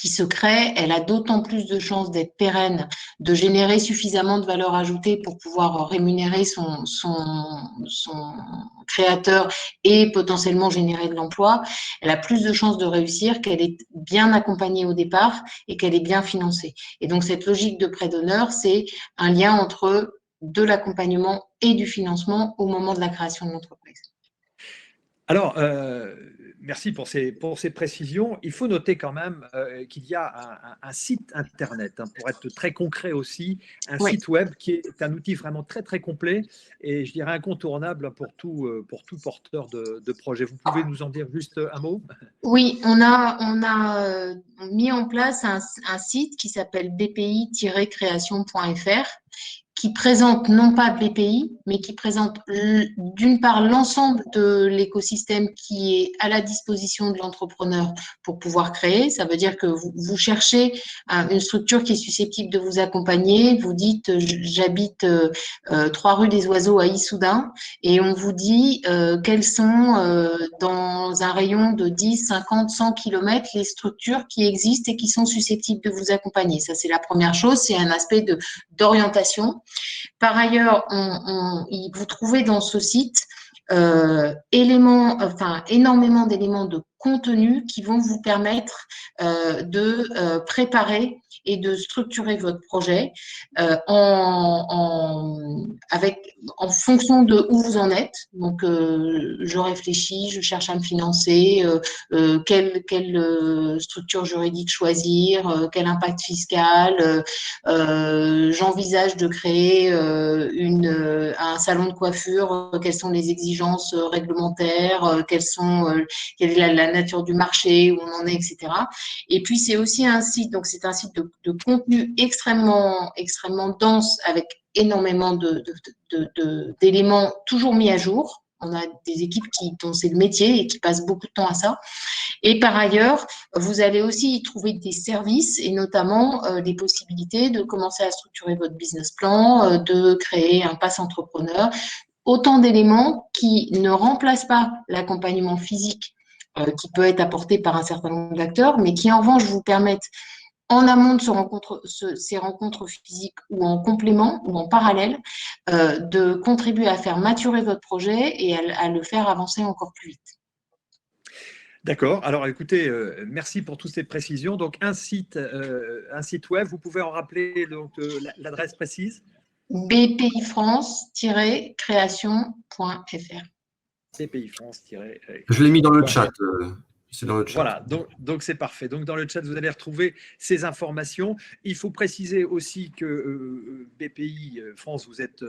qui se crée, elle a d'autant plus de chances d'être pérenne, de générer suffisamment de valeur ajoutée pour pouvoir rémunérer son créateur et potentiellement générer de l'emploi. Elle a plus de chances de réussir qu'elle est bien accompagnée au départ et qu'elle est bien financée. Et donc, cette logique de prêt d'honneur, c'est un lien entre de l'accompagnement et du financement au moment de la création de l'entreprise. Alors, Merci pour ces précisions. Il faut noter quand même qu'il y a un site internet, hein, pour être très concret aussi, un Oui. site web qui est un outil vraiment très très complet et je dirais incontournable pour tout porteur de projet. Vous pouvez nous en dire juste un mot? Oui, on a mis en place un site qui s'appelle bpi-création.fr qui présente non pas BPI, mais qui présente d'une part l'ensemble de l'écosystème qui est à la disposition de l'entrepreneur pour pouvoir créer. Ça veut dire que vous cherchez une structure qui est susceptible de vous accompagner. Vous dites, j'habite 3 rue des Oiseaux à Issoudun, et on vous dit quelles sont dans un rayon de 10, 50, 100 kilomètres les structures qui existent et qui sont susceptibles de vous accompagner. Ça, c'est la première chose, c'est un aspect d'orientation. Par ailleurs, vous trouvez dans ce site énormément d'éléments de contenu qui vont vous permettre de préparer et de structurer votre projet en fonction de où vous en êtes. Donc, je réfléchis, je cherche à me financer, quelle structure juridique choisir, quel impact fiscal, j'envisage de créer un salon de coiffure, quelles sont les exigences réglementaires, quelle est la nature du marché, où on en est, etc. Et puis, c'est aussi un site, donc c'est un site de contenu extrêmement, extrêmement dense avec énormément d'éléments toujours mis à jour. On a des équipes dont c'est le métier et qui passent beaucoup de temps à ça. Et par ailleurs, vous allez aussi y trouver des services et notamment des possibilités de commencer à structurer votre business plan, de créer un pass entrepreneur. Autant d'éléments qui ne remplacent pas l'accompagnement physique qui peut être apporté par un certain nombre d'acteurs, mais qui en revanche vous permettent en amont de ces rencontres physiques ou en complément ou en parallèle, de contribuer à faire maturer votre projet et à le faire avancer encore plus vite. D'accord. Alors, écoutez, merci pour toutes ces précisions. Donc, un site web, vous pouvez en rappeler donc l'adresse précise? bpifrance-création.fr. CPI France. Je l'ai mis dans le chat. C'est dans le chat. Voilà, donc c'est parfait. Donc dans le chat, vous allez retrouver ces informations. Il faut préciser aussi que BPI France, vous êtes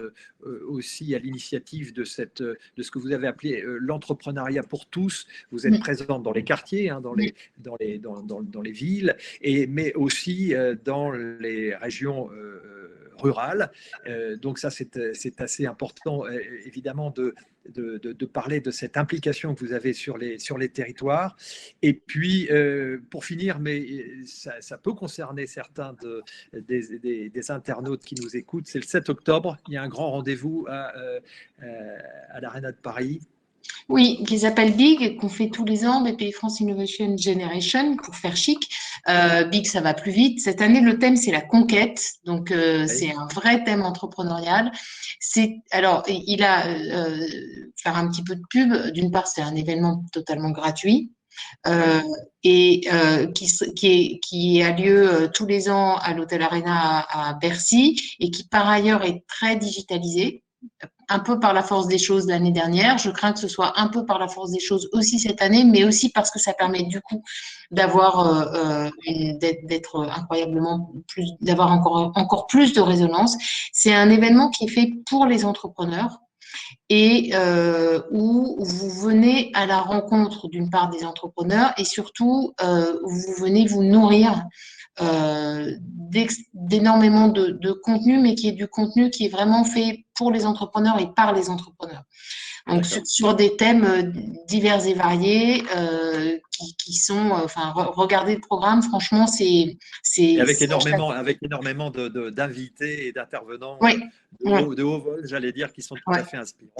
aussi à l'initiative de ce que vous avez appelé l'entrepreneuriat pour tous. Vous êtes présente dans les quartiers, hein, dans les villes, mais aussi dans les régions rurales. Donc ça, c'est assez important, évidemment, de parler de cette implication que vous avez sur les territoires. Et puis, pour finir, mais ça peut concerner certains des internautes qui nous écoutent, c'est le 7 octobre, il y a un grand rendez-vous à l'Arena de Paris. Oui, qui s'appelle Big, qu'on fait tous les ans, BPI France Innovation Generation, pour faire chic. Big, ça va plus vite. Cette année, le thème, c'est la conquête. Donc, c'est un vrai thème entrepreneurial. Alors, il a, faire un petit peu de pub, d'une part, c'est un événement totalement gratuit. Qui a lieu tous les ans à l'Hôtel Arena à Bercy et qui, par ailleurs, est très digitalisé. Un peu par la force des choses l'année dernière. Je crains que ce soit un peu par la force des choses aussi cette année, mais aussi parce que ça permet du coup d'être incroyablement plus, d'avoir encore plus de résonance. C'est un événement qui est fait pour les entrepreneurs et où vous venez à la rencontre d'une part des entrepreneurs et surtout vous venez vous nourrir d'énormément de contenu, mais qui est du contenu qui est vraiment fait pour les entrepreneurs et par les entrepreneurs. Donc, sur des thèmes divers et variés qui sont, regardez le programme, franchement, c'est avec énormément d'invités et d'intervenants de haut vol, j'allais dire, qui sont tout à fait inspirants.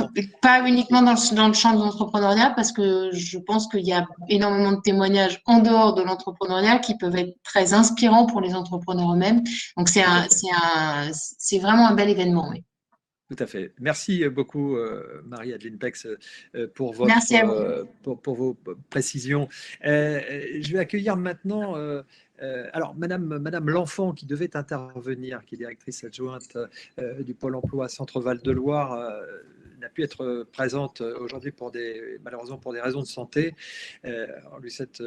Pas uniquement dans le champ de l'entrepreneuriat, parce que je pense qu'il y a énormément de témoignages en dehors de l'entrepreneuriat qui peuvent être très inspirants pour les entrepreneurs eux-mêmes. Donc, c'est vraiment un bel événement, oui. Tout à fait. Merci beaucoup, Marie-Adeline Pex, pour vos précisions. Je vais accueillir maintenant alors Madame L'Enfant, qui devait intervenir, qui est directrice adjointe du Pôle emploi Centre-Val de Loire, n'a pu être présente aujourd'hui malheureusement pour des raisons de santé. On lui souhaite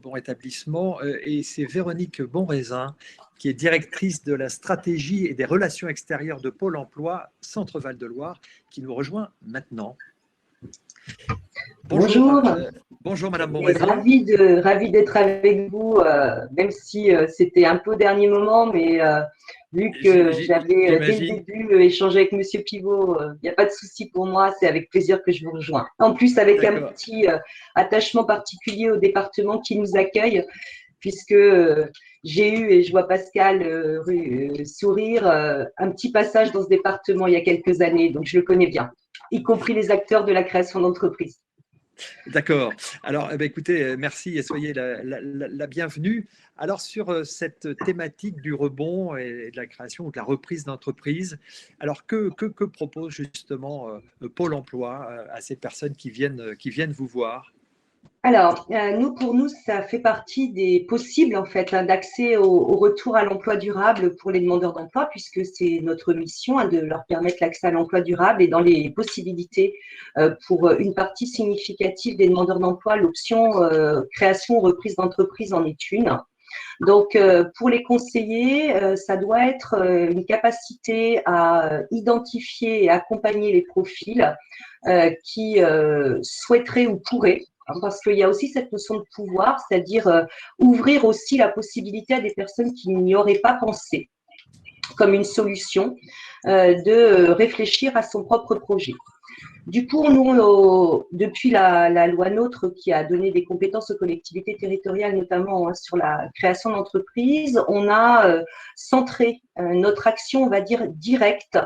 bon rétablissement. Et c'est Véronique Bonraisin, qui est directrice de la stratégie et des relations extérieures de Pôle emploi Centre Val-de-Loire, qui nous rejoint maintenant. Bonjour. Bonjour Madame Bonraisin. Ravi d'être avec vous, même si c'était un peu au dernier moment, mais vu que j'avais dès le début échangé avec Monsieur Pivot, il n'y a pas de souci pour moi, c'est avec plaisir que je vous rejoins. En plus, avec un petit attachement particulier au département qui nous accueille, puisque j'ai eu, et je vois Pascal sourire, un petit passage dans ce département il y a quelques années, donc je le connais bien, y compris les acteurs de la création d'entreprise. D'accord. Alors, écoutez, merci et soyez la bienvenue. Alors, sur cette thématique du rebond et de la création ou de la reprise d'entreprise, alors que propose justement Pôle emploi à ces personnes qui viennent vous voir? Alors, pour nous, ça fait partie des possibles, en fait, d'accès au retour à l'emploi durable pour les demandeurs d'emploi, puisque c'est notre mission de leur permettre l'accès à l'emploi durable, et dans les possibilités pour une partie significative des demandeurs d'emploi, l'option création ou reprise d'entreprise en est une. Donc, pour les conseillers, ça doit être une capacité à identifier et accompagner les profils qui souhaiteraient ou pourraient, parce qu'il y a aussi cette notion de pouvoir, c'est-à-dire ouvrir aussi la possibilité à des personnes qui n'y auraient pas pensé comme une solution de réfléchir à son propre projet. Du coup, nous, depuis la loi NOTRe qui a donné des compétences aux collectivités territoriales, notamment sur la création d'entreprises, on a centré notre action, on va dire, directe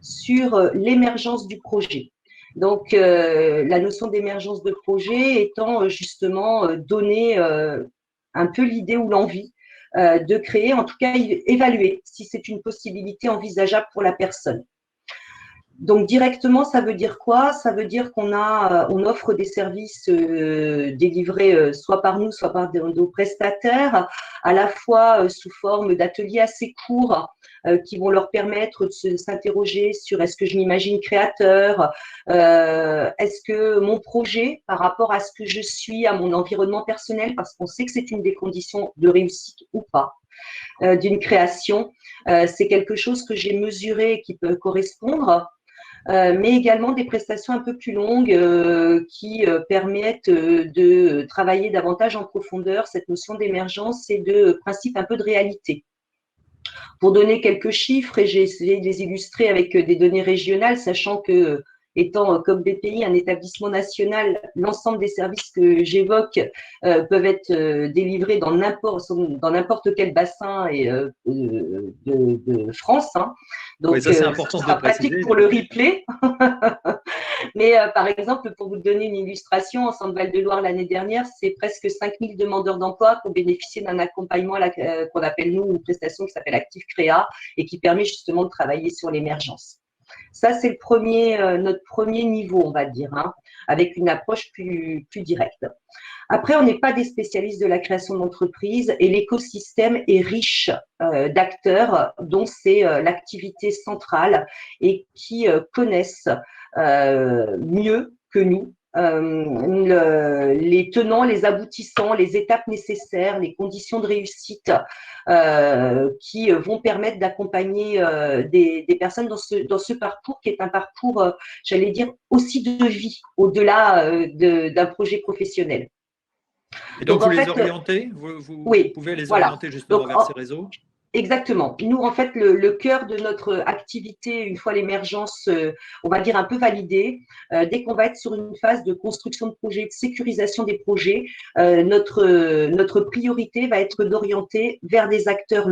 sur l'émergence du projet. Donc, la notion d'émergence de projet étant justement donner un peu l'idée ou l'envie de créer, en tout cas évaluer si c'est une possibilité envisageable pour la personne. Donc, directement, ça veut dire quoi? Ça veut dire qu'on offre des services délivrés soit par nous, soit par nos prestataires, à la fois sous forme d'ateliers assez courts qui vont leur permettre de s'interroger sur est-ce que je m'imagine créateur, est-ce que mon projet, par rapport à ce que je suis, à mon environnement personnel, parce qu'on sait que c'est une des conditions de réussite ou pas, d'une création, c'est quelque chose que j'ai mesuré et qui peut correspondre. Mais également des prestations un peu plus longues qui permettent de travailler davantage en profondeur cette notion d'émergence et de principe un peu de réalité. Pour donner quelques chiffres, et j'ai essayé de les illustrer avec des données régionales, sachant que, étant comme BPI un établissement national, l'ensemble des services que j'évoque peuvent être délivrés dans n'importe quel bassin de France. Hein. Donc, oui, ça, c'est important ce sera pratique pour le replay. Mais par exemple, pour vous donner une illustration, en Centre Val-de-Loire l'année dernière, c'est presque 5000 demandeurs d'emploi qui ont bénéficié d'un accompagnement qu'on appelle nous une prestation qui s'appelle Active Créa et qui permet justement de travailler sur l'émergence. Ça, c'est notre premier niveau, on va dire, hein, avec une approche plus directe. Après, on n'est pas des spécialistes de la création d'entreprise et l'écosystème est riche d'acteurs dont c'est l'activité centrale et qui connaissent mieux que nous les tenants, les aboutissants, les étapes nécessaires, les conditions de réussite qui vont permettre d'accompagner des personnes dans ce parcours qui est un parcours, j'allais dire, aussi de vie, au-delà d'un projet professionnel. Et donc vous les orientez, vous pouvez les orienter justement vers ces réseaux? Exactement. Nous, en fait, le cœur de notre activité, une fois l'émergence, on va dire un peu validée, dès qu'on va être sur une phase de construction de projet, de sécurisation des projets, notre priorité va être d'orienter vers des acteurs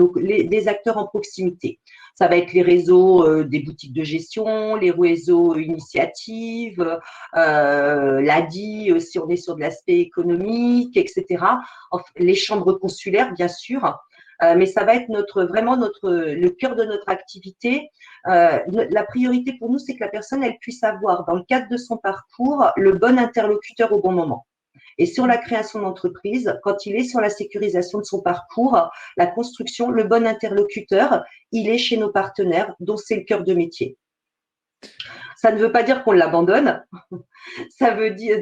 en proximité. Ça va être les réseaux des boutiques de gestion, les réseaux initiatives, l'ADI, si on est sur de l'aspect économique, etc. Les chambres consulaires, bien sûr. Mais ça va être le cœur de notre activité. La priorité pour nous, c'est que la personne, elle puisse avoir, dans le cadre de son parcours, le bon interlocuteur au bon moment. Et sur la création d'entreprise, quand il est sur la sécurisation de son parcours, la construction, le bon interlocuteur, il est chez nos partenaires, dont c'est le cœur de métier. Ça ne veut pas dire qu'on l'abandonne. Ça veut dire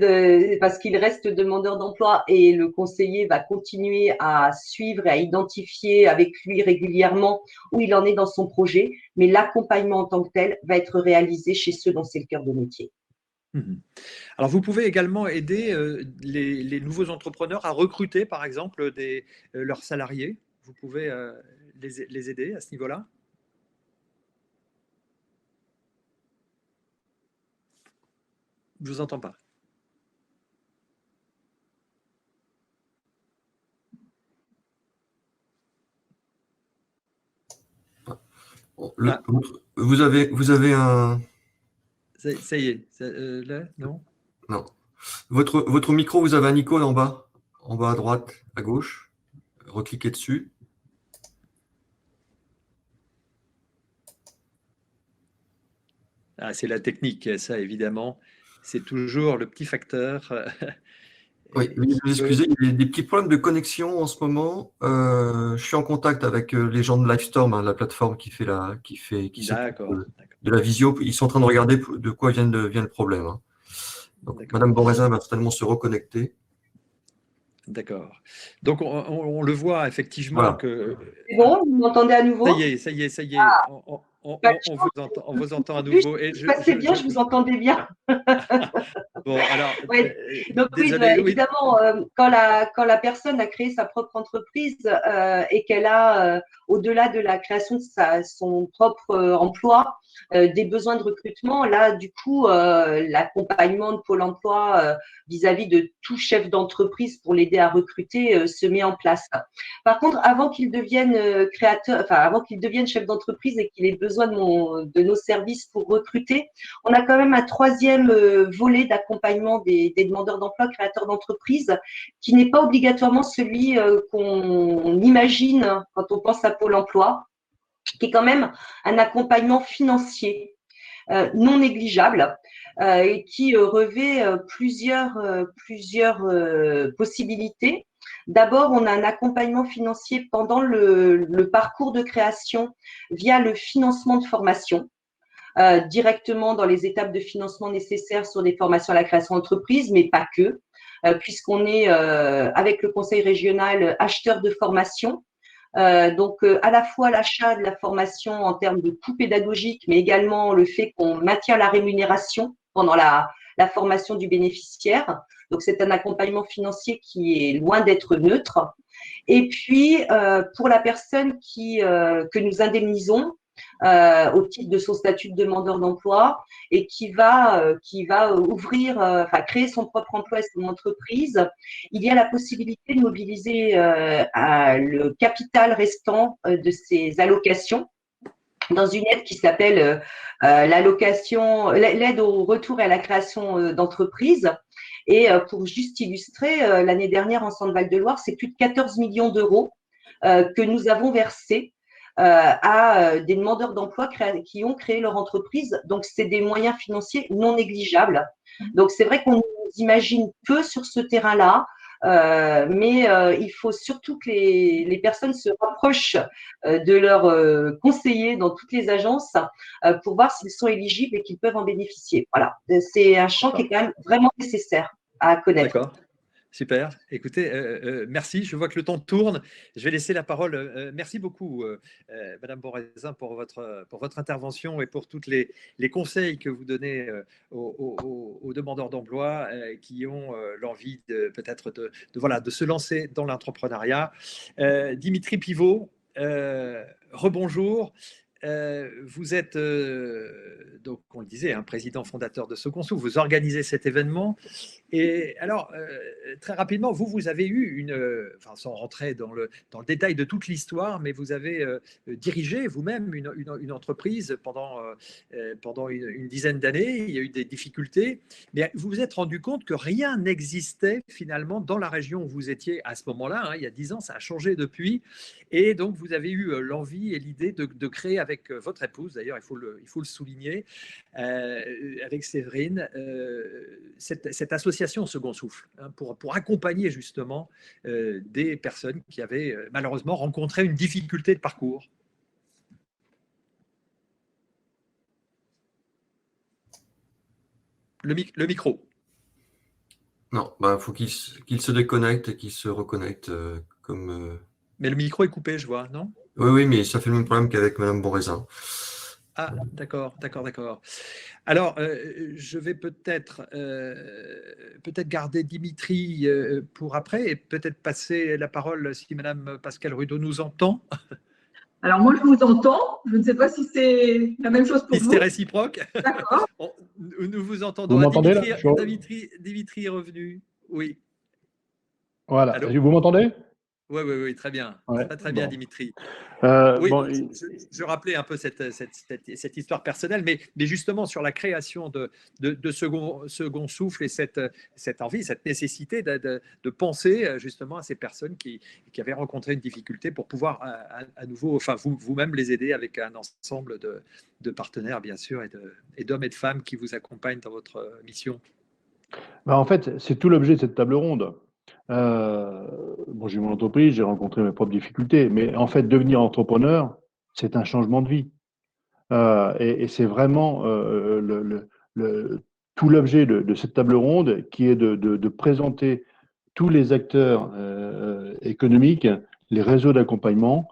parce qu'il reste demandeur d'emploi et le conseiller va continuer à suivre et à identifier avec lui régulièrement où il en est dans son projet. Mais l'accompagnement en tant que tel va être réalisé chez ceux dont c'est le cœur de métier. Alors, vous pouvez également aider les nouveaux entrepreneurs à recruter, par exemple, leurs salariés. Vous pouvez les aider à ce niveau-là? Je ne vous entends pas. Vous avez un… Ça y est, là, non? Non. Votre micro, vous avez un icône en bas à droite, à gauche. Recliquez dessus. Ah, c'est la technique, ça, évidemment. C'est toujours le petit facteur. Oui, excusez, il y a des petits problèmes de connexion en ce moment. Je suis en contact avec les gens de Livestorm, la plateforme qui s'occupe de la visio. Ils sont en train de regarder de quoi vient le problème. Donc, Madame Borezin va certainement se reconnecter. D'accord. Donc, on le voit effectivement voilà. que… C'est bon, vous m'entendez à nouveau? Ça y est. Ah, on vous entend à nouveau. C'est bien, je vous entendais bien. Bon, alors, donc désolé, oui, évidemment, quand la personne a créé sa propre entreprise et qu'elle a, au-delà de la création de son propre emploi, des besoins de recrutement, là, du coup, l'accompagnement de Pôle emploi vis-à-vis de tout chef d'entreprise pour l'aider à recruter se met en place. Par contre, avant qu'il devienne avant qu'il devienne chef d'entreprise et qu'il ait besoin de nos services pour recruter, on a quand même un troisième volet d'accompagnement des demandeurs d'emploi, créateurs d'entreprise, qui n'est pas obligatoirement celui qu'on imagine quand on pense à Pôle emploi, qui est quand même un accompagnement financier non négligeable et qui revêt plusieurs possibilités. D'abord, on a un accompagnement financier pendant le parcours de création via le financement de formation. Directement dans les étapes de financement nécessaires sur des formations à la création d'entreprise, mais pas que, puisqu'on est avec le conseil régional acheteur de formation. Donc, à la fois l'achat de la formation en termes de coûts pédagogiques, mais également le fait qu'on maintient la rémunération pendant la formation du bénéficiaire. Donc, c'est un accompagnement financier qui est loin d'être neutre. Et puis, pour la personne que nous indemnisons, au titre de son statut de demandeur d'emploi et qui va créer son propre emploi et son entreprise, il y a la possibilité de mobiliser le capital restant de ses allocations dans une aide qui s'appelle l'aide au retour et à la création d'entreprise. Et pour juste illustrer, l'année dernière en Centre-Val de Loire, c'est plus de 14 millions d'euros que nous avons versés à des demandeurs d'emploi qui ont créé leur entreprise. Donc, c'est des moyens financiers non négligeables. Donc, c'est vrai qu'on imagine peu sur ce terrain-là, mais il faut surtout que les personnes se rapprochent de leurs conseillers dans toutes les agences pour voir s'ils sont éligibles et qu'ils peuvent en bénéficier. Voilà, c'est un champ qui est quand même vraiment nécessaire à connaître. D'accord. Super. Écoutez, merci. Je vois que le temps tourne. Je vais laisser la parole. Merci beaucoup, Madame Borezin, pour votre intervention et pour tous les conseils que vous donnez aux demandeurs d'emploi qui ont l'envie peut-être de se lancer dans l'entrepreneuriat. Dimitri Pivot, rebonjour. Vous êtes, donc on le disait, président fondateur de Second Souffle. Vous organisez cet événement. Et alors, très rapidement, vous avez eu sans rentrer dans le détail de toute l'histoire, mais vous avez dirigé vous-même une entreprise pendant une dizaine d'années. Il y a eu des difficultés, mais vous vous êtes rendu compte que rien n'existait finalement dans la région où vous étiez à ce moment-là. Il y a 10 ans, ça a changé depuis. Et donc, vous avez eu l'envie et l'idée de créer avec votre épouse, d'ailleurs, il faut le souligner, avec Séverine, cette association Second Souffle, pour accompagner justement des personnes qui avaient malheureusement rencontré une difficulté de parcours. Le micro. Non, bah, faut qu'il se déconnecte et qu'il se reconnecte comme. Mais le micro est coupé, je vois, non? Oui, mais ça fait le même problème qu'avec Madame Bonraisin. Ah, d'accord. Alors, je vais peut-être garder Dimitri pour après et peut-être passer la parole si Madame Pascale Rudeau nous entend. Alors moi, je vous entends. Je ne sais pas si c'est la même chose pour Si vous. c'est réciproque. D'accord. Nous vous entendons. Vous m'entendez là? Dimitri est revenu. Oui. Voilà. Allô? Vous m'entendez? Oui, très bien. Ouais, Très bien, bon. Dimitri. Bon, Oui, je rappelais un peu cette histoire personnelle, mais justement sur la création de second souffle et cette envie, cette nécessité de penser justement à ces personnes qui avaient rencontré une difficulté pour pouvoir à nouveau, enfin vous-même les aider avec un ensemble de partenaires, bien sûr, et d'hommes et de femmes qui vous accompagnent dans votre mission. en fait, c'est tout l'objet de cette table ronde. Bon, j'ai mon entreprise, j'ai rencontré mes propres difficultés, mais en fait, devenir entrepreneur, c'est un changement de vie. Et c'est vraiment tout l'objet de cette table ronde qui est de présenter tous les acteurs économiques, les réseaux d'accompagnement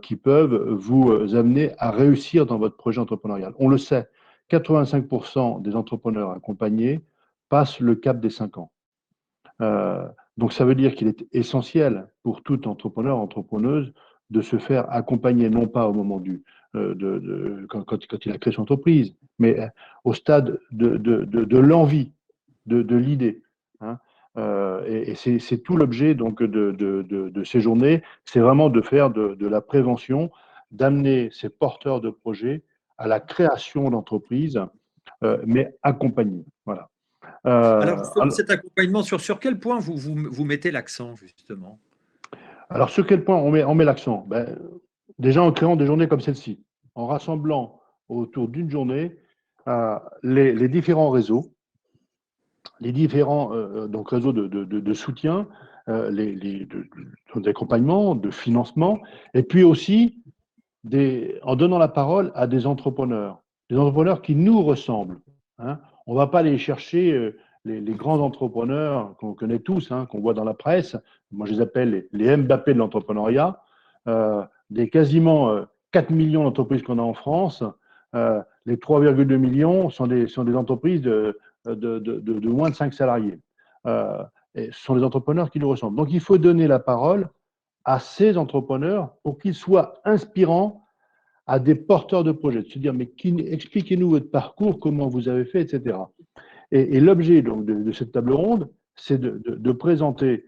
qui peuvent vous amener à réussir dans votre projet entrepreneurial. On le sait, 85% des entrepreneurs accompagnés passent le cap des 5 ans. Donc ça veut dire qu'il est essentiel pour tout entrepreneur, entrepreneuse, de se faire accompagner, non pas au moment quand il a créé son entreprise, mais au stade de l'envie, de l'idée. Hein. Et c'est tout l'objet donc de ces journées, c'est vraiment de faire de la prévention, d'amener ces porteurs de projets à la création d'entreprises, mais accompagnés. Voilà. Alors, justement, cet accompagnement, sur quel point vous mettez l'accent, justement? Alors, sur quel point on met l'accent? Déjà en créant des journées comme celle-ci, en rassemblant autour d'une journée les différents réseaux, les différents donc réseaux de soutien, d'accompagnement, de financement, et puis aussi en donnant la parole à des entrepreneurs qui nous ressemblent. Hein. On ne va pas aller chercher les grands entrepreneurs qu'on connaît tous, hein, qu'on voit dans la presse. Moi, je les appelle les Mbappé de l'entrepreneuriat. Des quasiment 4 millions d'entreprises qu'on a en France, les 3,2 millions sont des entreprises de moins de 5 salariés. Et ce sont des entrepreneurs qui nous ressemblent. Donc, il faut donner la parole à ces entrepreneurs pour qu'ils soient inspirants à des porteurs de projets, de se dire, mais expliquez-nous votre parcours, comment vous avez fait, etc. Et l'objet donc de cette table ronde, c'est de présenter,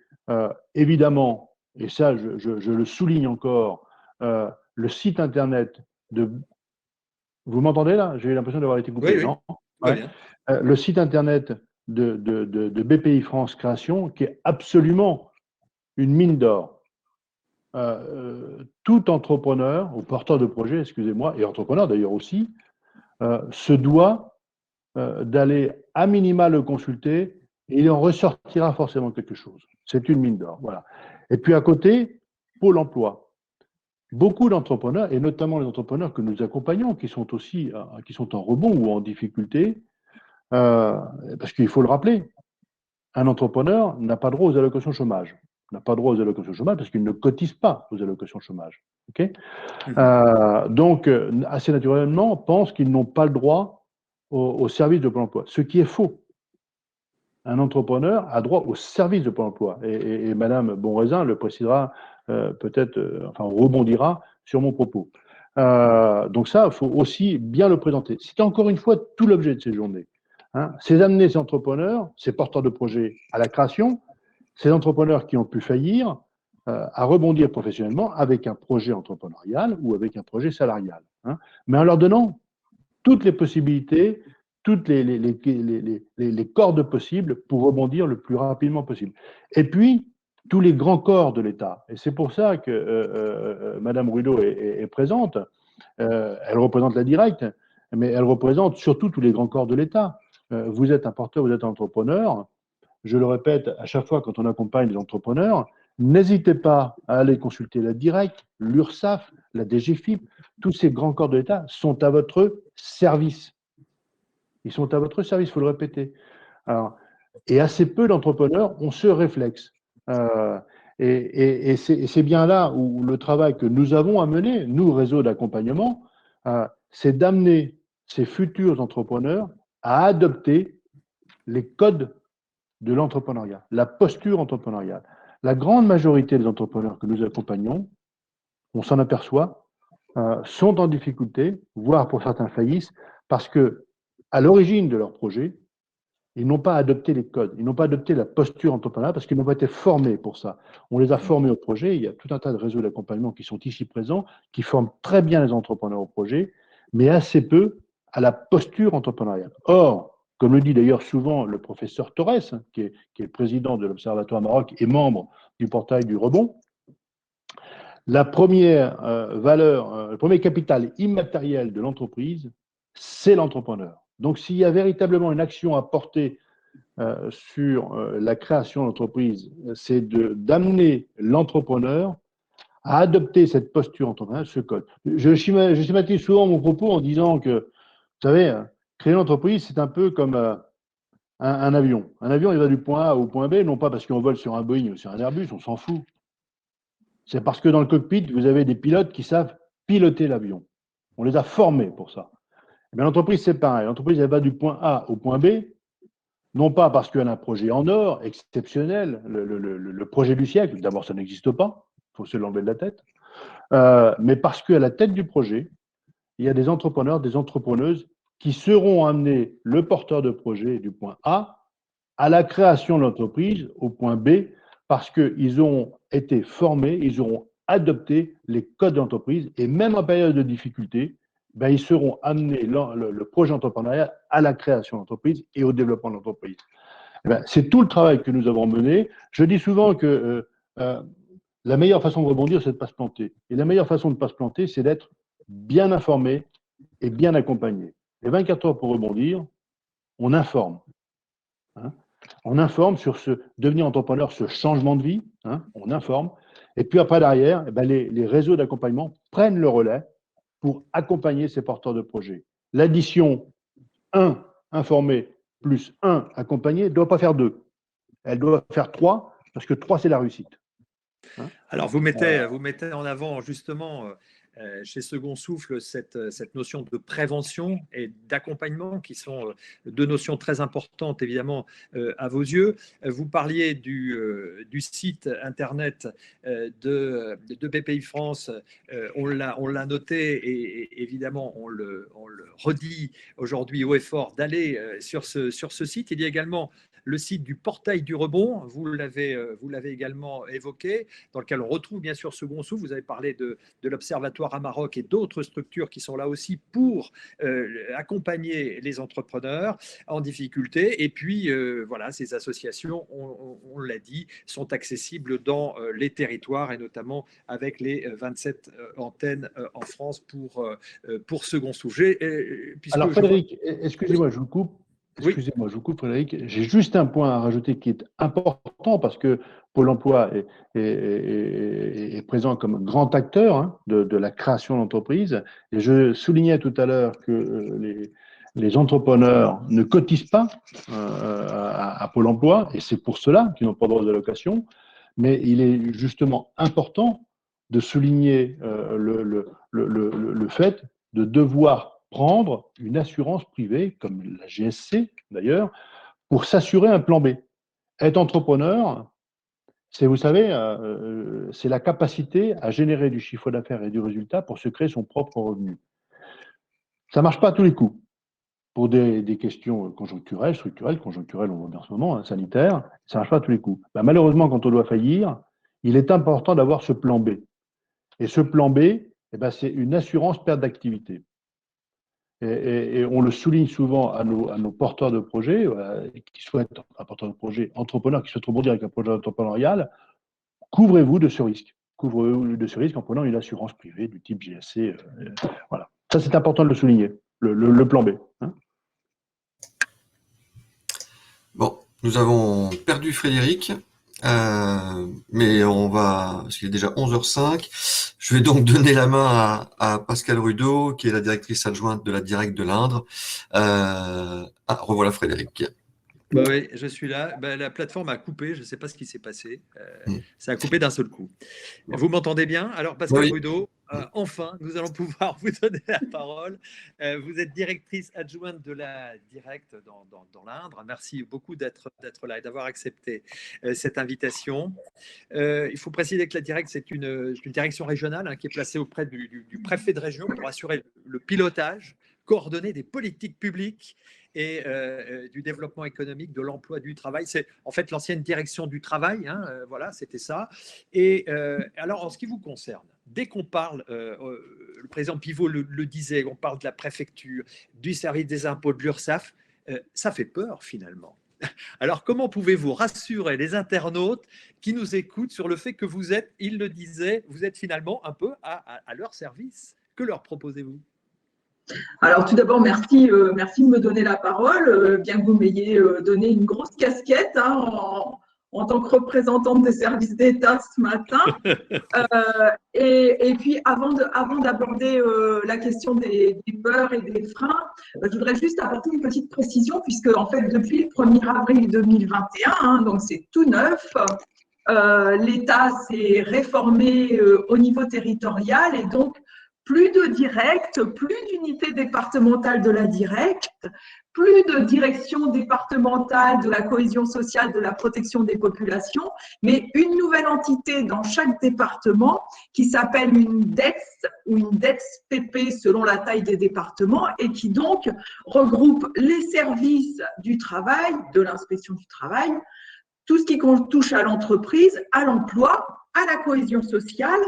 évidemment, et ça je le souligne encore, le site internet de... Vous m'entendez là? J'ai eu l'impression d'avoir été coupé, Oui. non? Ouais. Bien. Le site internet de BPI France Création, qui est absolument une mine d'or. Tout entrepreneur, ou porteur de projet, excusez-moi, et entrepreneur d'ailleurs aussi, se doit d'aller à minima le consulter et il en ressortira forcément quelque chose. C'est une mine d'or. Voilà. Et puis à côté, Pôle emploi. Beaucoup d'entrepreneurs, et notamment les entrepreneurs que nous accompagnons, qui sont aussi qui sont en rebond ou en difficulté, parce qu'il faut le rappeler, un entrepreneur n'a pas droit aux allocations chômage. N'a pas droit aux allocations chômage parce qu'il ne cotise pas aux allocations chômage. Okay, donc, assez naturellement, pensent qu'ils n'ont pas le droit au service de Pôle emploi, ce qui est faux. Un entrepreneur a droit au service de Pôle emploi. Et Madame Bonraisin le précisera peut-être, enfin, rebondira sur mon propos. Donc ça, il faut aussi bien le présenter. C'est encore une fois tout l'objet de ces journées. Hein. C'est d'amener ces entrepreneurs, ces porteurs de projets à la création, ces entrepreneurs qui ont pu faillir, à rebondir professionnellement avec un projet entrepreneurial ou avec un projet salarial. Hein. Mais en leur donnant toutes les possibilités, toutes les cordes possibles pour rebondir le plus rapidement possible. Et puis, tous les grands corps de l'État. Et c'est pour ça que Madame Rudeau est présente. Elle représente la directe, mais elle représente surtout tous les grands corps de l'État. Vous êtes un porteur, vous êtes un entrepreneur. Je le répète à chaque fois quand on accompagne les entrepreneurs, n'hésitez pas à aller consulter la directe, l'URSSAF, la DGFiP. Tous ces grands corps de l'État sont à votre service. Ils sont à votre service, il faut le répéter. Alors, et assez peu d'entrepreneurs ont ce réflexe. Et c'est bien là où le travail que nous avons à mener, nous, réseau d'accompagnement, c'est d'amener ces futurs entrepreneurs à adopter les codes de l'entrepreneuriat, la posture entrepreneuriale. La grande majorité des entrepreneurs que nous accompagnons, on s'en aperçoit, sont en difficulté, voire pour certains faillissent, parce que à l'origine de leur projet, ils n'ont pas adopté les codes, ils n'ont pas adopté la posture entrepreneuriale parce qu'ils n'ont pas été formés pour ça. On les a formés au projet, il y a tout un tas de réseaux d'accompagnement qui sont ici présents, qui forment très bien les entrepreneurs au projet, mais assez peu à la posture entrepreneuriale. Or, comme le dit d'ailleurs souvent le professeur Torres, qui est le président de l'Observatoire Maroc et membre du portail du rebond, la première valeur, le premier capital immatériel de l'entreprise, c'est l'entrepreneur. Donc, s'il y a véritablement une action à porter sur la création d'entreprise, c'est d'amener l'entrepreneur à adopter cette posture entrepreneuriale, ce code. Je schématise souvent mon propos en disant que, vous savez, créer une entreprise, c'est un peu comme un avion. Un avion, il va du point A au point B, non pas parce qu'on vole sur un Boeing ou sur un Airbus, on s'en fout. C'est parce que dans le cockpit, vous avez des pilotes qui savent piloter l'avion. On les a formés pour ça. Mais l'entreprise, c'est pareil. L'entreprise, elle va du point A au point B, non pas parce qu'elle a un projet en or, exceptionnel, le projet du siècle. D'abord, ça n'existe pas, il faut se l'enlever de la tête. Mais parce qu'à la tête du projet, il y a des entrepreneurs, des entrepreneuses qui seront amenés, le porteur de projet du point A, à la création de l'entreprise au point B, parce qu'ils ont été formés, ils auront adopté les codes d'entreprise, et même en période de difficulté, ben, ils seront amenés, le projet entrepreneurial, à la création d'entreprise et au développement de l'entreprise. Ben, c'est tout le travail que nous avons mené. Je dis souvent que la meilleure façon de rebondir, c'est de ne pas se planter. Et la meilleure façon de ne pas se planter, c'est d'être bien informé et bien accompagné. Les 24 heures pour rebondir, on informe. Hein, on informe sur devenir entrepreneur, ce changement de vie, hein, on informe. Et puis après, derrière, eh ben, les réseaux d'accompagnement prennent le relais pour accompagner ces porteurs de projets. L'addition 1 informé plus 1 accompagné ne doit pas faire 2. Elle doit faire 3, parce que 3, c'est la réussite. Hein, alors, vous mettez en avant justement chez Second Souffle cette notion de prévention et d'accompagnement qui sont deux notions très importantes évidemment à vos yeux. Vous parliez du site internet de BPI France, on l'a noté et évidemment on le redit aujourd'hui haut et fort d'aller sur ce site. Il y a également le site du portail du rebond, vous l'avez également évoqué, dans lequel on retrouve bien sûr Second Souffle. Vous avez parlé de l'Observatoire à Maroc et d'autres structures qui sont là aussi pour accompagner les entrepreneurs en difficulté. Et puis, voilà, ces associations, on l'a dit, sont accessibles dans les territoires et notamment avec les 27 antennes en France pour Second Souffle. Alors Frédéric, excusez-moi, je vous coupe. Excusez-moi, je vous coupe Frédéric. J'ai juste un point à rajouter qui est important parce que Pôle emploi est présent comme grand acteur hein, de la création d'entreprises. Et je soulignais tout à l'heure que les entrepreneurs ne cotisent pas à Pôle emploi et c'est pour cela qu'ils n'ont pas de droit d'allocation. Mais il est justement important de souligner le fait de devoir prendre une assurance privée, comme la GSC d'ailleurs, pour s'assurer un plan B. Être entrepreneur, c'est, vous savez, c'est la capacité à générer du chiffre d'affaires et du résultat pour se créer son propre revenu. Ça ne marche pas à tous les coups. Pour des questions conjoncturelles, structurelles, conjoncturelles, on voit en ce moment, hein, sanitaires, ça ne marche pas à tous les coups. Ben, malheureusement, quand on doit faillir, il est important d'avoir ce plan B. Et ce plan B, eh ben, c'est une assurance perte d'activité. Et on le souligne souvent à nos porteurs de projets, qui souhaitent, un porteur de projet, entrepreneur qui souhaite rebondir avec un projet entrepreneurial, couvrez-vous de ce risque. Couvrez-vous de ce risque en prenant une assurance privée du type GSC. Voilà. Ça, c'est important de le souligner, le plan B. Hein. Bon, nous avons perdu Frédéric. Mais on va, parce qu'il est déjà 11h05, je vais donc donner la main à Pascale Rudeau, qui est la directrice adjointe de la Direct de l'Indre. Revoilà Frédéric. Bah oui, je suis là. Bah, la plateforme a coupé, je ne sais pas ce qui s'est passé. Ça a coupé d'un seul coup. Vous m'entendez bien? Alors, Pascale Rudeau, enfin, nous allons pouvoir vous donner la parole. Vous êtes directrice adjointe de la Direct dans l'Indre. Merci beaucoup d'être là et d'avoir accepté cette invitation. Il faut préciser que la Direct, c'est une direction régionale qui est placée auprès du préfet de région pour assurer le pilotage coordonné des politiques publiques et du développement économique, de l'emploi, du travail. C'est en fait l'ancienne direction du travail, voilà, c'était ça. Et alors, en ce qui vous concerne, dès qu'on parle, le président Pivot le disait, on parle de la préfecture, du service des impôts, de l'URSSAF, ça fait peur finalement. Alors, comment pouvez-vous rassurer les internautes qui nous écoutent sur le fait que vous êtes, il le disait, vous êtes finalement un peu à leur service? Que leur proposez-vous? Alors, tout d'abord, merci de me donner la parole, bien que vous m'ayez donné une grosse casquette en tant que représentante des services d'État ce matin. Et puis, avant d'aborder la question des peurs et des freins, je voudrais juste apporter une petite précision, puisque, en fait, depuis le 1er avril 2021, donc c'est tout neuf, l'État s'est réformé au niveau territorial et donc, plus de direct, plus d'unités départementales de la Direct, plus de direction départementale de la cohésion sociale, de la protection des populations, mais une nouvelle entité dans chaque département qui s'appelle une DEX ou une DEX-PP selon la taille des départements et qui donc regroupe les services du travail, de l'inspection du travail, tout ce qui touche à l'entreprise, à l'emploi, à la cohésion sociale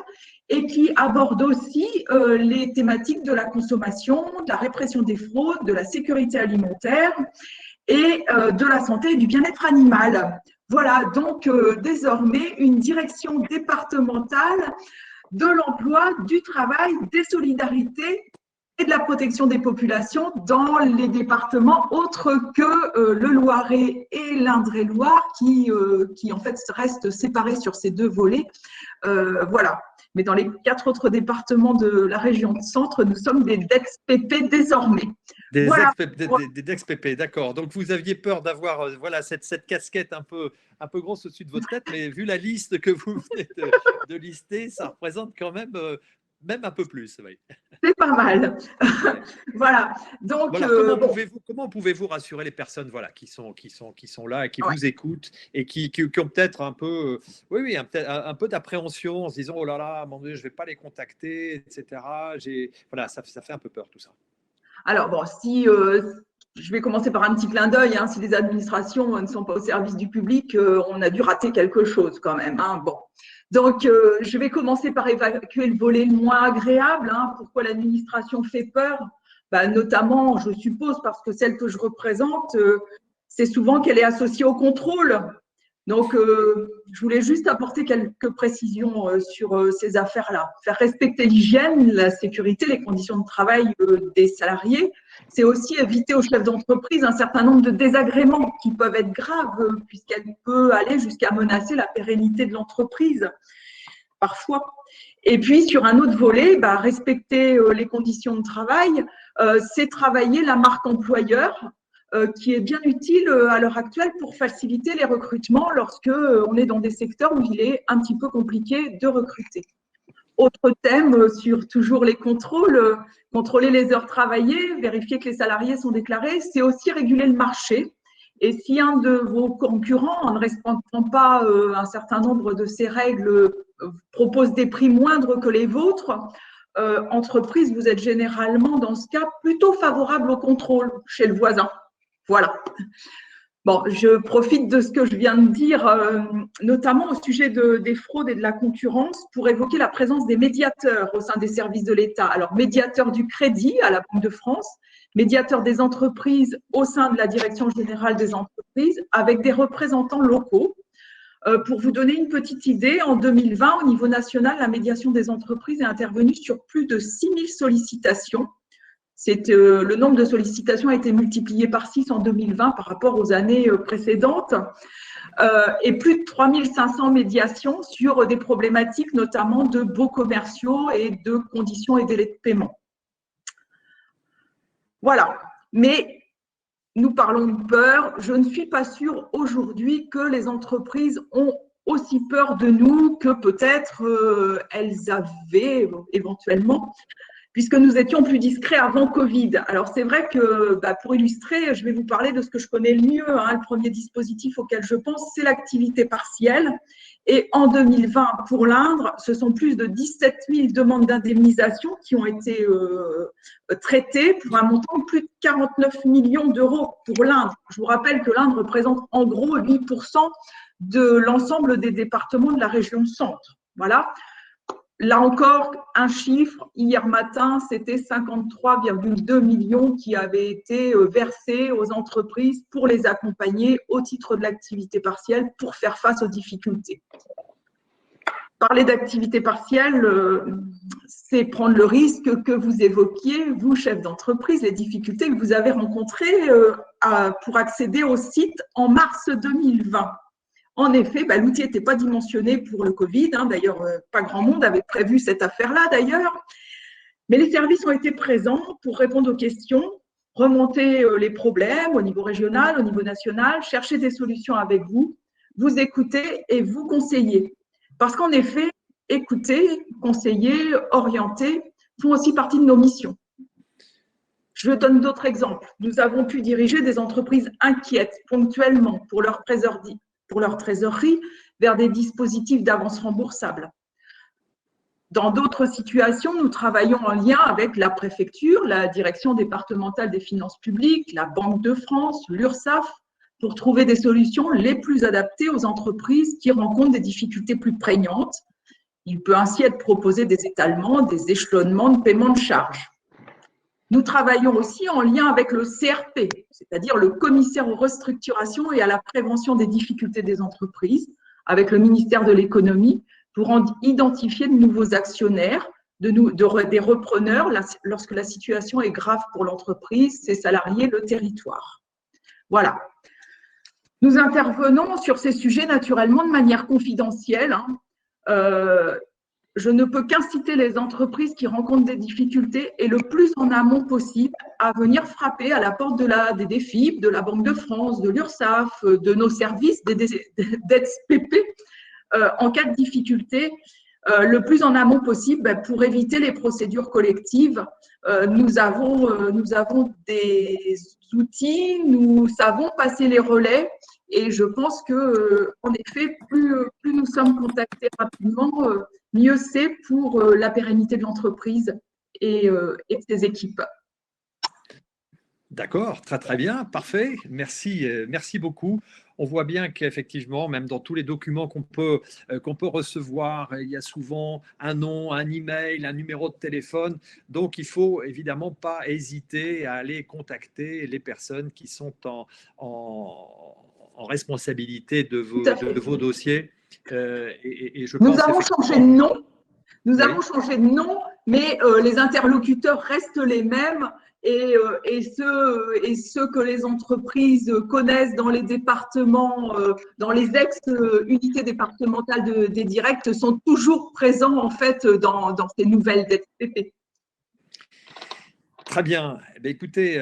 et qui aborde aussi les thématiques de la consommation, de la répression des fraudes, de la sécurité alimentaire et de la santé et du bien-être animal. Voilà, donc désormais une direction départementale de l'emploi, du travail, des solidarités et de la protection des populations dans les départements autres que le Loiret et l'Indre-et-Loire qui en fait restent séparés sur ces deux volets. Voilà. Mais dans les 4 autres départements de la région centre, nous sommes des DEX-PP désormais. Des DEX-PP, d'accord. Donc, vous aviez peur d'avoir voilà, cette casquette un peu grosse au-dessus de votre tête, mais vu la liste que vous venez de lister, ça représente quand même un peu plus. Oui. C'est pas mal. Voilà. Donc, voilà, comment pouvez-vous rassurer les personnes qui sont là et qui vous écoutent et qui ont peut-être un peu, un peu d'appréhension en se disant oh là là, mon Dieu, je ne vais pas les contacter, etc. Voilà, ça fait un peu peur tout ça. Alors bon, si je vais commencer par un petit clin d'œil, si les administrations ne sont pas au service du public, on a dû rater quelque chose quand même. Bon. Donc, je vais commencer par évacuer le volet le moins agréable. Pourquoi l'administration fait peur? Notamment, je suppose, parce que celle que je représente, c'est souvent qu'elle est associée au contrôle. Donc, je voulais juste apporter quelques précisions sur ces affaires-là. Faire respecter l'hygiène, la sécurité, les conditions de travail des salariés, c'est aussi éviter aux chefs d'entreprise un certain nombre de désagréments qui peuvent être graves, puisqu'elle peut aller jusqu'à menacer la pérennité de l'entreprise, parfois. Et puis, sur un autre volet, respecter les conditions de travail, c'est travailler la marque employeur, qui est bien utile à l'heure actuelle pour faciliter les recrutements lorsque on est dans des secteurs où il est un petit peu compliqué de recruter. Autre thème sur toujours les contrôles, contrôler les heures travaillées, vérifier que les salariés sont déclarés, c'est aussi réguler le marché. Et si un de vos concurrents, en ne respectant pas un certain nombre de ces règles, propose des prix moindres que les vôtres, entreprise, vous êtes généralement dans ce cas plutôt favorable au contrôle chez le voisin. Voilà. Bon, je profite de ce que je viens de dire, notamment au sujet des fraudes et de la concurrence, pour évoquer la présence des médiateurs au sein des services de l'État. Alors, médiateur du crédit à la Banque de France, médiateur des entreprises au sein de la Direction générale des entreprises, avec des représentants locaux. Pour vous donner une petite idée, en 2020, au niveau national, la médiation des entreprises est intervenue sur plus de 6000 sollicitations. Le nombre de sollicitations a été multiplié par 6 en 2020 par rapport aux années précédentes. et plus de 3500 médiations sur des problématiques notamment de baux commerciaux et de conditions et délais de paiement. Voilà, mais nous parlons de peur. Je ne suis pas sûre aujourd'hui que les entreprises ont aussi peur de nous que peut-être elles avaient éventuellement, puisque nous étions plus discrets avant Covid. Alors c'est vrai que pour illustrer, je vais vous parler de ce que je connais le mieux. Le premier dispositif auquel je pense, c'est l'activité partielle. Et en 2020, pour l'Indre, ce sont plus de 17 000 demandes d'indemnisation qui ont été traitées pour un montant de plus de 49 millions d'euros pour l'Indre. Je vous rappelle que l'Indre représente en gros 8% de l'ensemble des départements de la région centre. Voilà. Là encore, un chiffre, hier matin, c'était 53,2 millions qui avaient été versés aux entreprises pour les accompagner au titre de l'activité partielle pour faire face aux difficultés. Parler d'activité partielle, c'est prendre le risque que vous évoquiez, vous, chef d'entreprise, les difficultés que vous avez rencontrées pour accéder au site en mars 2020. En effet, l'outil n'était pas dimensionné pour le Covid. D'ailleurs, pas grand monde avait prévu cette affaire-là, d'ailleurs. Mais les services ont été présents pour répondre aux questions, remonter les problèmes au niveau régional, au niveau national, chercher des solutions avec vous, vous écouter et vous conseiller. Parce qu'en effet, écouter, conseiller, orienter font aussi partie de nos missions. Je donne d'autres exemples. Nous avons pu diriger des entreprises inquiètes ponctuellement pour leur trésorerie vers des dispositifs d'avance remboursable. Dans d'autres situations, nous travaillons en lien avec la préfecture, la direction départementale des finances publiques, la Banque de France, l'URSSAF, pour trouver des solutions les plus adaptées aux entreprises qui rencontrent des difficultés plus prégnantes. Il peut ainsi être proposé des étalements, des échelonnements de paiement de charges. Nous travaillons aussi en lien avec le CRP, c'est-à-dire le commissaire aux restructurations et à la prévention des difficultés des entreprises, avec le ministère de l'économie, pour identifier de nouveaux actionnaires, des repreneurs, lorsque la situation est grave pour l'entreprise, ses salariés, le territoire. Voilà. Nous intervenons sur ces sujets naturellement de manière confidentielle. Je ne peux qu'inciter les entreprises qui rencontrent des difficultés et le plus en amont possible à venir frapper à la porte des DFIP, de la Banque de France, de l'URSSAF, de nos services d'EDSPP en cas de difficulté, le plus en amont possible pour éviter les procédures collectives. Nous avons des outils, nous savons passer les relais et je pense que, en effet, plus nous sommes contactés rapidement, mieux c'est pour la pérennité de l'entreprise et de ses équipes. D'accord, très très bien, parfait. Merci, merci beaucoup. On voit bien qu'effectivement, même dans tous les documents qu'on peut recevoir, il y a souvent un nom, un email, un numéro de téléphone. Donc, il faut évidemment pas hésiter à aller contacter les personnes qui sont en responsabilité de vos dossiers. Nous avons changé de nom. Nous avons changé de nom, mais les interlocuteurs restent les mêmes. Et ceux que les entreprises connaissent dans les départements, dans les ex-unités départementales des directs, sont toujours présents en fait dans ces nouvelles DSPP. Très bien. Écoutez,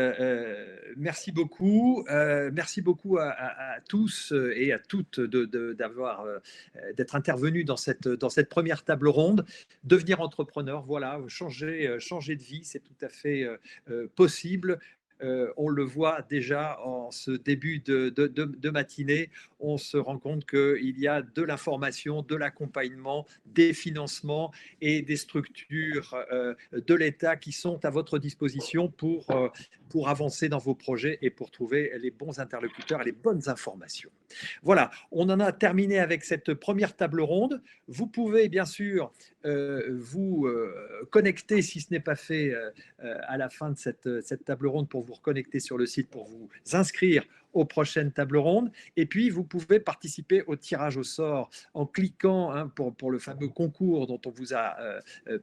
merci beaucoup. Merci beaucoup à tous et à toutes d'être intervenus dans cette première table ronde. Devenir entrepreneur, voilà, changer de vie, c'est tout à fait possible. On le voit déjà en ce début de matinée, on se rend compte qu'il y a de l'information, de l'accompagnement, des financements et des structures de l'État qui sont à votre disposition pour avancer dans vos projets et pour trouver les bons interlocuteurs et les bonnes informations. Voilà, on en a terminé avec cette première table ronde. Vous pouvez bien sûr vous connecter, si ce n'est pas fait à la fin de cette table ronde, pour vous reconnecter sur le site, pour vous inscrire aux prochaines tables rondes. Et puis, vous pouvez participer au tirage au sort en cliquant pour le fameux concours dont on vous a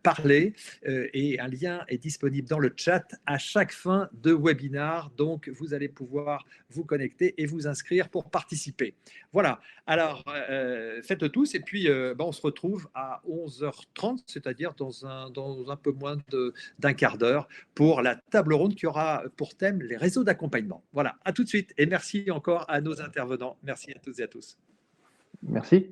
parlé. Et un lien est disponible dans le chat à chaque fin de webinaire. Donc, vous allez pouvoir vous connecter et vous inscrire pour participer. Voilà. Alors, faites-le tous. Et puis, on se retrouve à 11h30, c'est-à-dire dans un peu moins d'un quart d'heure pour la table ronde qui aura pour thème les réseaux d'accompagnement. Voilà. À tout de suite. Et merci encore à nos intervenants. Merci à toutes et à tous. Merci.